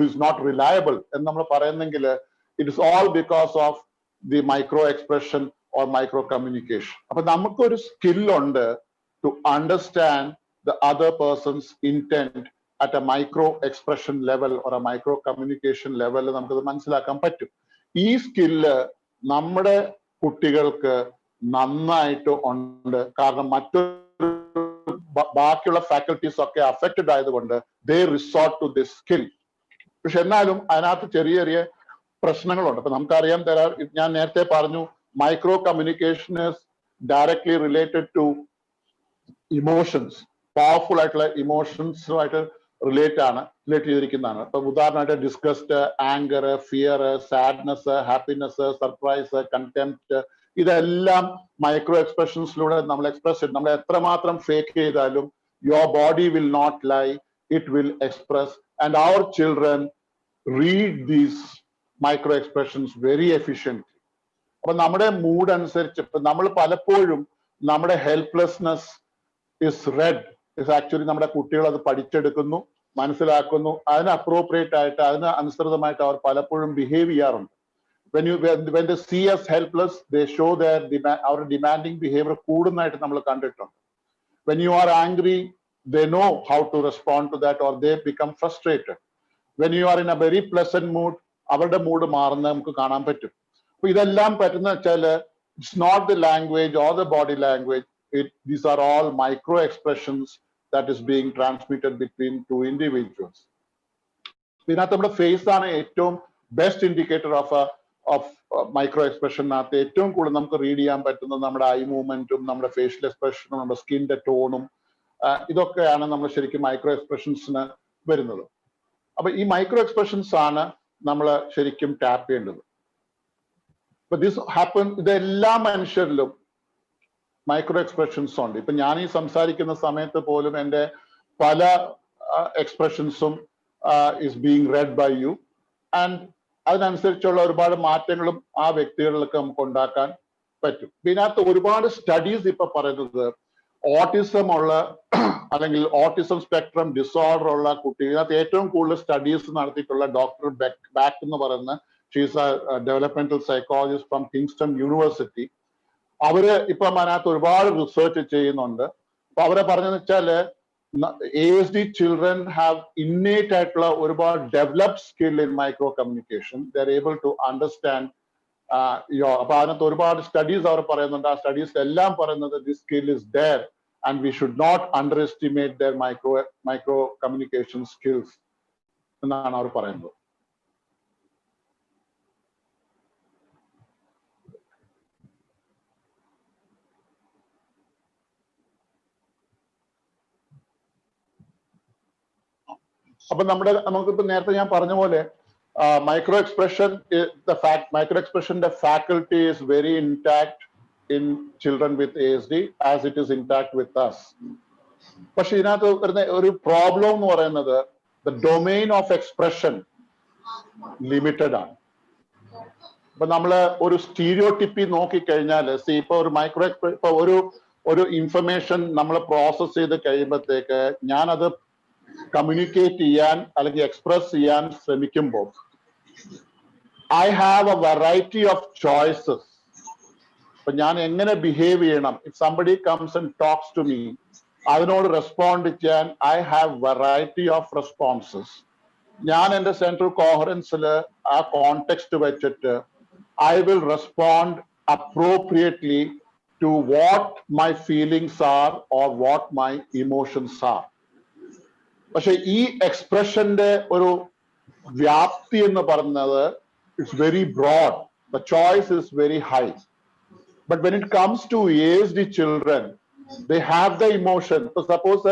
is not reliable. And നമ്മൾ പറയുന്നെങ്കിൽ it is all because of the micro expression or micro communication. അപ്പൊ നമുക്കൊരു skill ഉണ്ട് to understand the other person's intent at a micro expression level or a micro communication level. നമുക്കത് മനസ്സിലാക്കാൻ പറ്റും. ഈ skill നമ്മുടെ കുട്ടികൾക്ക് നന്നായിട്ട് ഉണ്ട്. കാരണം ബാക്കിയുള്ള ഫാക്കൽറ്റീസ് ഒക്കെ അഫക്റ്റഡ് ആയതുകൊണ്ട് ദേ റിസോർട്ട് ടു ദിസ് സ്കിൽ. പക്ഷെ എന്നാലും അതിനകത്ത് ചെറിയ ചെറിയ പ്രശ്നങ്ങളുണ്ട്. അപ്പൊ നമുക്കറിയാം, ഞാൻ നേരത്തെ പറഞ്ഞു, micro communication is directly related to emotions. Powerful ആയിട്ടുള്ള ഇമോഷൻസുമായിട്ട് റിലേറ്റ് ചെയ്തിരിക്കുന്നതാണ്. ഇപ്പൊ ഉദാഹരണമായിട്ട് disgust, anger, fear, sadness, happiness, surprise, contempt, ഇതെല്ലാം മൈക്രോ എക്സ്പ്രഷൻസിലൂടെ നമ്മൾ എക്സ്പ്രസ് ചെയ്യും. നമ്മൾ എത്രമാത്രം ഫേക്ക് ചെയ്താലും your body will not lie, it will express. And our children read these micro expressions very efficiently. അപ്പൊ നമ്മുടെ മൂഡ് അനുസരിച്ച് ഇപ്പൊ നമ്മൾ പലപ്പോഴും നമ്മുടെ helplessness is read is actually നമ്മുടെ കുട്ടികൾ അത് പഠിച്ചെടുക്കുന്നു, മനസ്സിലാക്കുന്നു. അതിന് അപ്രോപ്രിയേറ്റ് ആയിട്ട് അതിന് അനുസൃതമായിട്ട് അവർ പലപ്പോഴും ബിഹേവ് ചെയ്യാറുണ്ട്. When they see us helpless, they show our demanding behavior കൂടുന്നതായിട്ട് നമ്മൾ കണ്ടിട്ടുണ്ട്. When you are angry, they know how to respond to that, or they become frustrated. When you are in a very pleasant mood, അവരുടെ mood മാറുന്നത് നമുക്ക് കാണാൻ പറ്റും. അപ്പൊ ഇതെല്ലാം പറ്റുന്ന വെച്ചാല് it's not the language or the body language. These are all micro expressions that is being transmitted between two individuals. ഇതിനകത്ത് നമ്മുടെ ഫേസ് ആണ് ഏറ്റവും ബെസ്റ്റ് ഇൻഡിക്കേറ്റർ ഓഫ് മൈക്രോ എക്സ്പ്രഷനകത്ത്. ഏറ്റവും കൂടുതൽ നമുക്ക് റീഡ് ചെയ്യാൻ പറ്റുന്നത് നമ്മുടെ ഐ മൂവ്മെന്റും നമ്മുടെ ഫേഷ്യൽ എക്സ്പ്രഷനും നമ്മുടെ സ്കിന്റെ ടോണും, ഇതൊക്കെയാണ് നമ്മൾ ശരിക്കും മൈക്രോ എക്സ്പ്രഷൻസിന് വരുന്നത്. അപ്പൊ ഈ മൈക്രോ എക്സ്പ്രഷൻസ് ആണ് നമ്മൾ ശരിക്കും ടാപ്പ് ചെയ്യേണ്ടത്. അപ്പൊ ദിസ് ഹാപ്പൻ, ഇതെല്ലാ മനുഷ്യരിലും മൈക്രോ എക്സ്പ്രഷൻസ് ഉണ്ട്. ഇപ്പൊ ഞാൻ ഈ സംസാരിക്കുന്ന സമയത്ത് പോലും എൻ്റെ പല എക്സ്പ്രഷൻസും is being read by you. And അതിനനുസരിച്ചുള്ള ഒരുപാട് മാറ്റങ്ങളും ആ വ്യക്തികളിലൊക്കെ നമുക്ക് ഉണ്ടാക്കാൻ പറ്റും. ഇതിനകത്ത് ഒരുപാട് സ്റ്റഡീസ് ഇപ്പൊ പറയുന്നത് ഓട്ടിസം ഉള്ള അല്ലെങ്കിൽ ഓട്ടിസം സ്പെക്ട്രം ഡിസോർഡർ ഉള്ള കുട്ടികൾ, ഇതിനകത്ത് ഏറ്റവും കൂടുതൽ സ്റ്റഡീസ് നടത്തിയിട്ടുള്ള ഡോക്ടർ ബാക്ക് എന്ന് പറയുന്ന, she's A developmental psychologist from Kingston university. അവര് ഇപ്പം അതിനകത്ത് ഒരുപാട് റിസർച്ച് ചെയ്യുന്നുണ്ട്. അപ്പൊ അവരെ പറഞ്ഞെന്ന് വെച്ചാല് ASD children have innate or developed skill in micro communication. They're able to understand studies are studies this skill is there, and we should not underestimate their micro communication skills. Micro expression, the faculty is very intact in children with ASD as it is intact with us. But the problem or another, the domain of expression limited on. But we stereotype നോക്കി കഴിഞ്ഞാൽ see ഇപ്പോൾ ഒരു micro ഇപ്പോൾ ഒരു information നമ്മൾ process ചെയ്ത് കഴിയുമ്പോഴത്തേക്ക് ഞാൻ അത് കമ്മ്യൂണിക്കേറ്റ് ചെയ്യാൻ അല്ലെങ്കിൽ എക്സ്പ്രസ് ചെയ്യാൻ ശ്രമിക്കുമ്പോൾ I have a variety of choices. But ഞാൻ എങ്ങനെ ബിഹേവ് ചെയ്യണം? If somebody comes and talks to me, അതിനോട് റെസ്പോണ്ട് ചെയ്യാൻ I have variety of responses. ഞാൻ എൻ്റെ സെൻട്രൽ കോഹറൻസിൽ ആ കോണ്ടെക്സ്റ്റ് വെച്ചിട്ട് I will respond appropriately to what my feelings are or what my emotions are. പക്ഷെ ഈ എക്സ്പ്രഷന്റെ ഒരു വ്യാപ്തി എന്ന് പറയുന്നത് it's very broad. The choice is very high. But when it comes to ASD children, they have the emotion. So suppose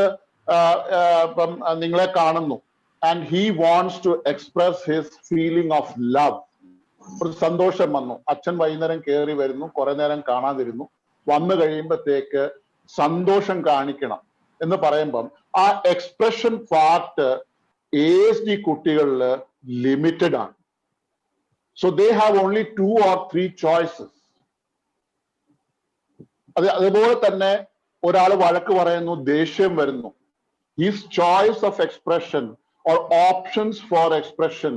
ningle കാണുന്നു and he wants to express his feeling of love. ഒരു സന്തോഷം വന്നു, അച്ഛൻ വൈകുന്നേരം കയറി വരുന്നു, കുറെ നേരം കാണാതിരുന്നു, വന്നു കഴിയുമ്പോഴത്തേക്ക് സന്തോഷം കാണിക്കണം എന്ന് പറയുമ്പം ആ എക്സ്പ്രഷൻ പാർട്ട് ASD കുട്ടികളിൽ ലിമിറ്റഡ് ആണ്. So they have only 2 or 3 choices. അതുപോലെ തന്നെ ഒരാൾ വഴക്ക് പറയുന്നു, ദേഷ്യം വരുന്നു, his choice of expression or options for expression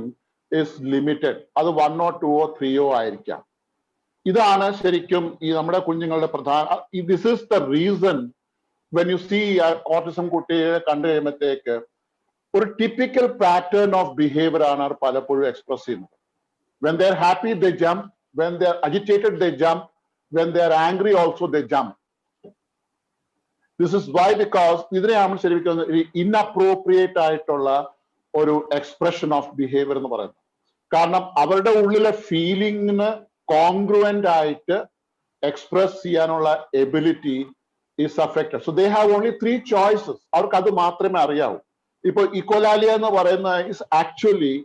is limited. അത് 1 or 2 or 3 ആയിരിക്കാം. ഇതാണ് ശരിക്കും ഈ നമ്മുടെ കുഞ്ഞുങ്ങളുടെ പ്രധാന. This is the reason when you see autism കുട്ടിയെ കണ്ടു കഴിയുമ്പോഴത്തേക്ക് ഒരു ടിപ്പിക്കൽ പാറ്റേൺ ഓഫ് ബിഹേവിയർ ആണ് പലപ്പോഴും എക്സ്പ്രസ് ചെയ്യുന്നത്. When they're happy, they jump. When they're agitated, they jump. When they're angry, also they jump. This is why, because ഇതിനെയാണ് ശരിക്കും inappropriate ആയിട്ടുള്ള ഒരു എക്സ്പ്രഷൻ ഓഫ് ബിഹേവിയർ എന്ന് പറയുന്നത്. കാരണം അവരുടെ ഉള്ളിലെ ഫീലിംഗിന് കോൺഗ്രുവന്റ് ആയിട്ട് എക്സ്പ്രസ് ചെയ്യാനുള്ള ability is affected. So they have only 3 choices. അവർക്ക് അത് മാത്രമേ അറിയാവൂ. ഇപ്പൊ ഇക്കോലാലിയ എന്ന് പറയുന്ന ഇസ് ആക്ച്വലി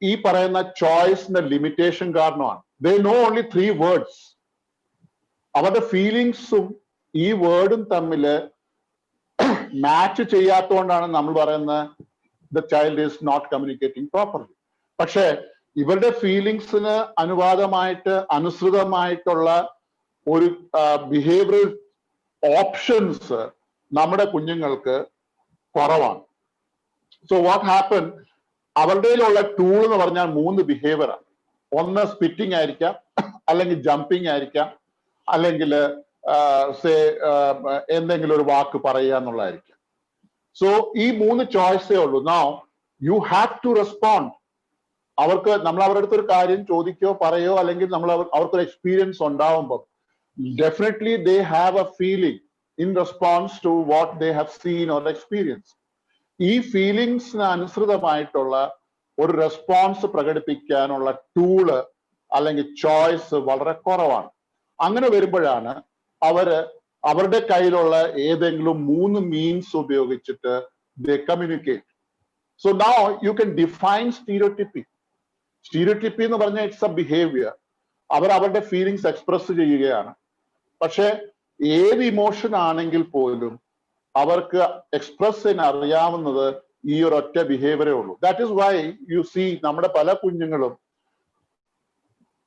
ഈ പറയുന്ന ചോയ്സിന്റെ ലിമിറ്റേഷൻ കാരണമാണ്. They know only 3 words. അവരുടെ ഫീലിങ്സും ഈ വേർഡും തമ്മിൽ മാച്ച് ചെയ്യാത്തതുകൊണ്ടാണ് നമ്മൾ പറയുന്നത് the child is not communicating properly. പക്ഷെ ഇവരുടെ ഫീലിങ്സിന് അനുസൃതമായിട്ടുള്ള ഒരു ബിഹേവിയറൽ ഓപ്ഷൻസ് നമ്മുടെ കുഞ്ഞുങ്ങൾക്ക് കുറവാണ്. സോ വാട്ട് ഹാപ്പൻ, അവരുടെയിലുള്ള ടൂൾ എന്ന് പറഞ്ഞാൽ 3 ബിഹേവിയറാണ്. ഒന്ന് സ്പിറ്റിംഗ് ആയിരിക്കാം, അല്ലെങ്കിൽ ജമ്പിങ് ആയിരിക്കാം, അല്ലെങ്കിൽ എന്തെങ്കിലും ഒരു വാക്ക് പറയുക എന്നുള്ളതായിരിക്കാം. സോ ഈ 3 ചോയ്സേ ഉള്ളൂ. Now you have to respond. അവർക്ക് നമ്മൾ അവരുടെ അടുത്തൊരു കാര്യം ചോദിക്കോ പറയോ അല്ലെങ്കിൽ നമ്മൾ അവർക്കൊരു എക്സ്പീരിയൻസ് ഉണ്ടാവുമ്പോൾ definitely they have a feeling in response to what they have seen or experience. ഈ ഫീലിങ്സിന് അനുസൃതമായിട്ടുള്ള ഒരു റെസ്പോൺസ് പ്രകടിപ്പിക്കാനുള്ള ടൂള് അല്ലെങ്കിൽ ചോയ്സ് വളരെ കുറവാണ്. അങ്ങനെ വരുമ്പോഴാണ് അവരുടെ കയ്യിലുള്ള ഏതെങ്കിലും 3 മീൻസ് ഉപയോഗിച്ചിട്ട് they communicate. So now you can define stereotypy. Stereotypy എന്ന് പറഞ്ഞാൽ ഇറ്റ്സ് എ ബിഹേവിയർ. അവരുടെ ഫീലിങ്സ് എക്സ്പ്രസ് ചെയ്യുകയാണ്. പക്ഷെ ഏത് ഇമോഷൻ ആണെങ്കിൽ പോലും അവർക്ക് എക്സ്പ്രസ് ചെയ്യാൻ അറിയാവുന്നത് ഈ ഒരു ഒറ്റ ബിഹേവിയറേ ഉള്ളൂ. That is why you see നമ്മുടെ പല കുഞ്ഞുങ്ങളും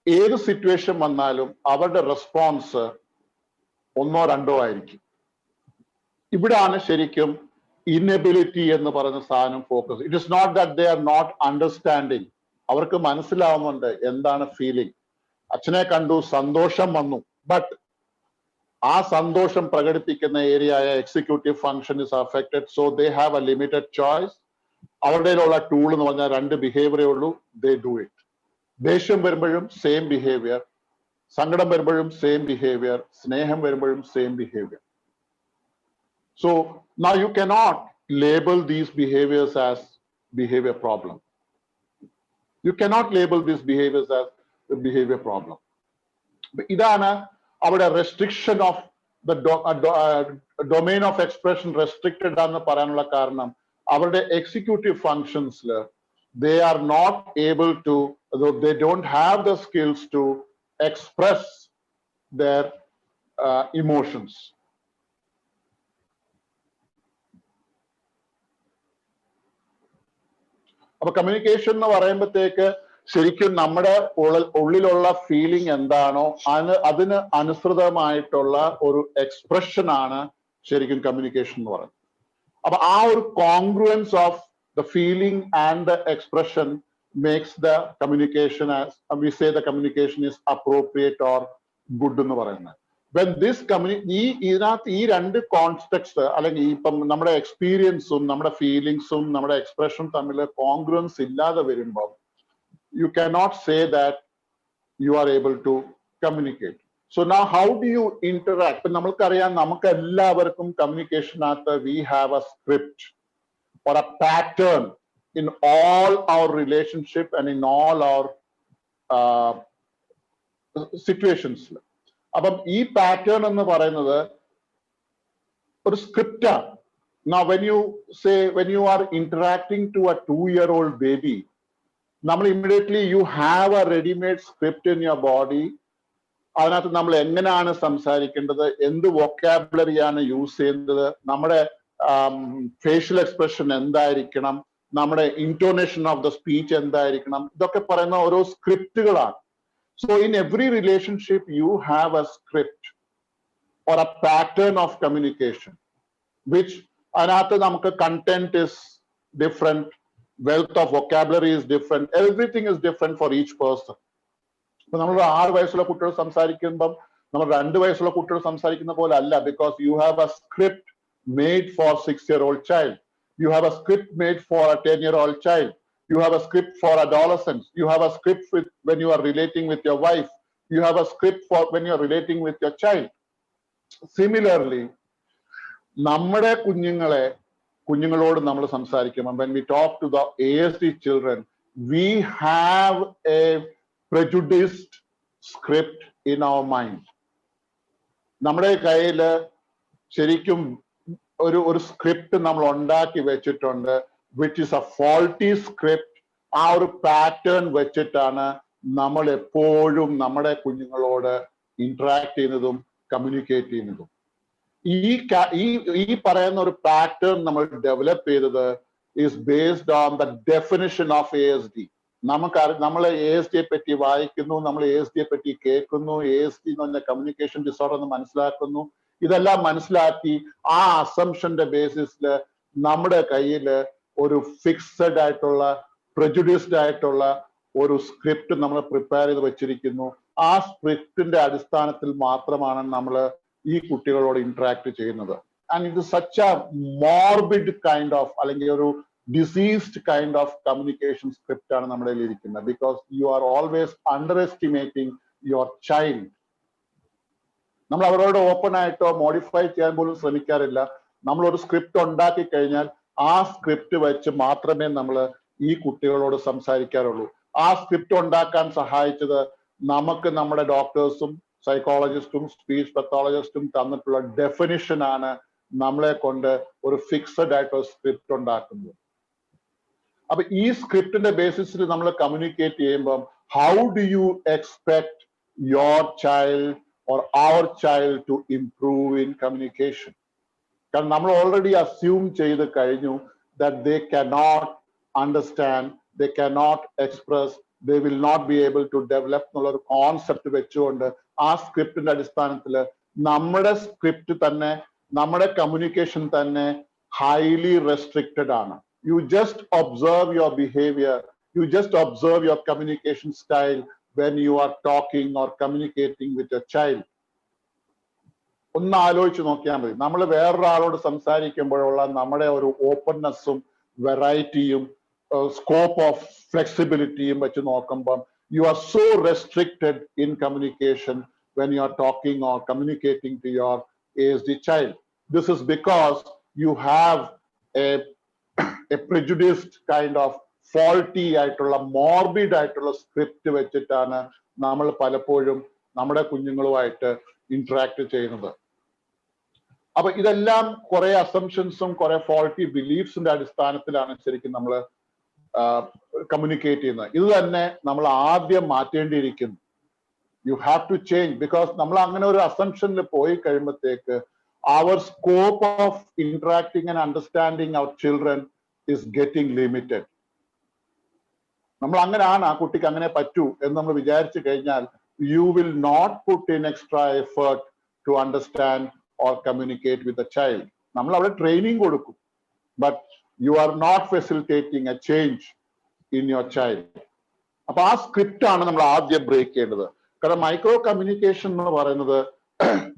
ഏത് സിറ്റുവേഷൻ വന്നാലും അവരുടെ റെസ്പോൺസ് 1 or 2 ആയിരിക്കും. ഇവിടാണ് ശരിക്കും ഇൻഎബിലിറ്റി എന്ന് പറയുന്ന സാധനം focus. It is not that they are not understanding. അവർക്ക് മനസ്സിലാവുന്നുണ്ട് എന്താണ് ഫീലിംഗ്. അച്ഛനെ കണ്ടു, സന്തോഷം വന്നു, ബട്ട് ആ സന്തോഷം പ്രകടിപ്പിക്കുന്ന ഏരിയയായ executive function is affected. So they have a limited choice. അവരുടെയിലുള്ള ടൂൾ എന്ന് പറഞ്ഞാൽ 2 ബിഹേവിയറേ ഉള്ളൂ. They do it. ദേഷ്യം വരുമ്പോഴും സെയിം ബിഹേവിയർ, സങ്കടം വരുമ്പോഴും സെയിം ബിഹേവിയർ, സ്നേഹം വരുമ്പോഴും same behaviour. So now you cannot label these behaviors as behavior problem. You cannot label these behaviors as a behavior problem. ഇതാണ് അവിടെ restriction of the domain of expression restricted ആണെന്ന് പറയാനുള്ള കാരണം അവരുടെ executive functions they are not able to, they don't have the skills to express their emotions. അപ്പൊ communication എന്ന് പറയുമ്പോഴത്തേക്ക് ശരിക്കും നമ്മുടെ ഉള്ളിലുള്ള ഫീലിംഗ് എന്താണോ അതിന് അനുസൃതമായിട്ടുള്ള ഒരു എക്സ്പ്രഷൻ ആണ് ശരിക്കും കമ്മ്യൂണിക്കേഷൻ എന്ന് പറയുന്നത്. അപ്പൊ ആ ഒരു congruence of the feeling and the expression makes the communication, we say the communication is appropriate or good എന്ന് പറയുന്നത്. when this ഇതിനകത്ത് ഈ 2 കോൺടെക്സ്റ്റ് അല്ലെങ്കിൽ ഇപ്പം നമ്മുടെ എക്സ്പീരിയൻസും നമ്മുടെ ഫീലിങ്സും നമ്മുടെ എക്സ്പ്രഷനും തമ്മിൽ കോൺഗ്രുവൻസ് ഇല്ലാതെ വരുമ്പോൾ you cannot say that you are able to communicate. So now how do you interact? ഇപ്പം നമ്മൾക്കറിയാം, നമുക്ക് എല്ലാവർക്കും കമ്മ്യൂണിക്കേഷനകത്ത് we have a script or a pattern in all our relationship and in all our situations. അപ്പം ഈ pattern എന്ന് പറയുന്നത് ഒരു സ്ക്രിപ്റ്റാണ്. Now when you are interacting to a 2-year-old baby, നമ്മൾ immediately you have a ready-made script in your body. അതിനകത്ത് നമ്മൾ എങ്ങനെയാണ് സംസാരിക്കേണ്ടത്, എന്ത് വൊക്കാബുലറിയാണ് യൂസ് ചെയ്യുന്നത്, നമ്മുടെ ഫേഷ്യൽ എക്സ്പ്രഷൻ എന്തായിരിക്കണം, നമ്മുടെ ഇൻറ്റോണേഷൻ ഓഫ് ദ സ്പീച്ച് എന്തായിരിക്കണം, ഇതൊക്കെ പറയുന്ന ഓരോ സ്ക്രിപ്റ്റുകളാണ്. So in every relationship, you have a script or a pattern of communication, which another namukku content is different, wealth of vocabulary is different, everything is different for each person. So നമ്മൾ 6 വയസ്സുള്ള കുട്ടികൾ സംസാരിക്കുമ്പം നമ്മൾ 2 വയസ്സുള്ള കുട്ടികൾ സംസാരിക്കുന്ന പോലെ അല്ല, because you have a script made for 6-year-old child, you have a script made for a 10-year-old child, you have a script for adolescents, you have a script when you are relating with your wife, you have a script for when you are relating with your child. Similarly, നമ്മുടെ കുഞ്ഞുങ്ങളോട് നമ്മൾ സംസാരിക്കുമ്പോൾ when we talk to the ASD children, we have a prejudiced script in our mind. നമ്മുടെ കയ്യിൽ ശരിക്കും ഒരു script നമ്മൾ ഉണ്ടാക്കി വെച്ചിട്ടുണ്ട്, which is a faulty script. ആ ഒരു പാറ്റേൺ വെച്ചിട്ടാണ് നമ്മൾ എപ്പോഴും നമ്മുടെ കുഞ്ഞുങ്ങളോട് ഇന്ററാക്ട് ചെയ്യുന്നതും കമ്മ്യൂണിക്കേറ്റ് ചെയ്യുന്നതും. ഈ പറയുന്ന ഒരു പാറ്റേൺ നമ്മൾ ഡെവലപ്പ് ചെയ്തത് is based on the definition of ASD. നമ്മൾ ASD പറ്റി വായിക്കുന്നു, നമ്മൾ ASD പറ്റി കേൾക്കുന്നു, ASD എന്ന് പറഞ്ഞ കമ്മ്യൂണിക്കേഷൻ ഡിസോർഡർ എന്ന് മനസ്സിലാക്കുന്നു. ഇതെല്ലാം മനസ്സിലാക്കി ആ അസംഷന്റെ ബേസിസിൽ നമ്മുടെ കയ്യിൽ ഒരു ഫിക്സഡ് ആയിട്ടുള്ള പ്രജുഡ്യൂസ്ഡ് ആയിട്ടുള്ള ഒരു സ്ക്രിപ്റ്റ് നമ്മൾ പ്രിപ്പയർ ചെയ്ത് വെച്ചിരിക്കുന്നു. ആ സ്ക്രിപ്റ്റിന്റെ അടിസ്ഥാനത്തിൽ മാത്രമാണ് നമ്മൾ ഈ കുട്ടികളോട് ഇന്ററാക്ട് ചെയ്യുന്നത്. ആൻഡ് ഇത് such A morbid kind of അല്ലെങ്കിൽ ഒരു diseased kind of communication script ആണ് നമ്മുടെ കയ്യിൽ ഇരിക്കുന്നത്. Because you are always under estimating your child. നമ്മൾ അവരോട് ഓപ്പൺ ആയിട്ടോ മോഡിഫൈ ചെയ്യാൻ പോലും ശ്രമിക്കാറില്ല. നമ്മളൊരു സ്ക്രിപ്റ്റ് ഉണ്ടാക്കി കഴിഞ്ഞാൽ ആ സ്ക്രിപ്റ്റ് വെച്ച് മാത്രമേ നമ്മൾ ഈ കുട്ടികളോട് സംസാരിക്കാറുള്ളൂ. ആ സ്ക്രിപ്റ്റ് ഉണ്ടാക്കാൻ സഹായിച്ചത് നമുക്ക് നമ്മുടെ ഡോക്ടേഴ്സും സൈക്കോളജിസ്റ്റും സ്പീച്ച് പത്തോളജിസ്റ്റും തന്നിട്ടുള്ള ഡെഫിനിഷൻ ആണ് നമ്മളെ കൊണ്ട് ഒരു ഫിക്സഡ് ആയിട്ടുള്ള സ്ക്രിപ്റ്റ് ഉണ്ടാക്കുന്നത്. അപ്പൊ ഈ സ്ക്രിപ്റ്റിന്റെ ബേസിസിൽ നമ്മൾ കമ്മ്യൂണിക്കേറ്റ് ചെയ്യുമ്പം how do you expect your child or our child to improve in communication? കാരണം നമ്മൾ ഓൾറെഡി അസ്യൂം ചെയ്ത് കഴിഞ്ഞു that they cannot understand, they cannot express, they will not be able to develop എന്നുള്ളൊരു കോൺസെപ്റ്റ് വെച്ചുകൊണ്ട് ആ സ്ക്രിപ്റ്റിന്റെ അടിസ്ഥാനത്തിൽ നമ്മുടെ സ്ക്രിപ്റ്റ് തന്നെ, നമ്മുടെ കമ്മ്യൂണിക്കേഷൻ തന്നെ ഹൈലി റെസ്ട്രിക്റ്റഡ് ആണ്. You just observe your behavior, you just observe your communication style when you are talking or communicating with your child. ഒന്ന് ആലോചിച്ച് നോക്കിയാൽ മതി. നമ്മൾ വേറൊരാളോട് സംസാരിക്കുമ്പോഴുള്ള നമ്മുടെ ഒരു ഓപ്പൺനെസ്സും വെറൈറ്റിയും സ്കോപ്പ് ഓഫ് ഫ്ലെക്സിബിലിറ്റിയും വെച്ച് നോക്കുമ്പം you are so restricted in communication when you are talking or communicating to your ASD child. This is because you have a prejudiced kind of faulty ആയിട്ടുള്ള morbid ആയിട്ടുള്ള സ്ക്രിപ്റ്റ് വെച്ചിട്ടാണ് നമ്മൾ പലപ്പോഴും നമ്മുടെ കുഞ്ഞുങ്ങളുമായിട്ട് ഇന്ററാക്ട് ചെയ്യുന്നത്. അപ്പൊ ഇതെല്ലാം കുറെ അസംഷൻസും കുറെ ഫോൾട്ടി ബിലീഫ്സിന്റെ അടിസ്ഥാനത്തിലാണ് ശരിക്കും നമ്മൾ കമ്മ്യൂണിക്കേറ്റ് ചെയ്യുന്നത്. ഇത് തന്നെ നമ്മൾ ആദ്യം മാറ്റേണ്ടിയിരിക്കുന്നു. You have to change, because നമ്മൾ അങ്ങനെ ഒരു അസംഷനിൽ പോയി കഴിയുമ്പോഴത്തേക്ക് our scope of interacting and understanding our children is getting limited. നമ്മൾ അങ്ങനെയാണ്, ആ കുട്ടിക്ക് അങ്ങനെ പറ്റൂ എന്ന് നമ്മൾ വിചാരിച്ചു കഴിഞ്ഞാൽ you will not put in extra effort to understand or communicate with the child. നമ്മൾ അവിടെ ട്രെയിനിങ് കൊടുക്കും, but you are not facilitating a change in your child. അപ്പൊ ആ സ്ക്രിപ്റ്റ് ആണ് നമ്മൾ ആദ്യം ബ്രേക്ക് ചെയ്യേണ്ടത്. കാരണം മൈക്രോ കമ്മ്യൂണിക്കേഷൻ എന്ന് പറയുന്നത്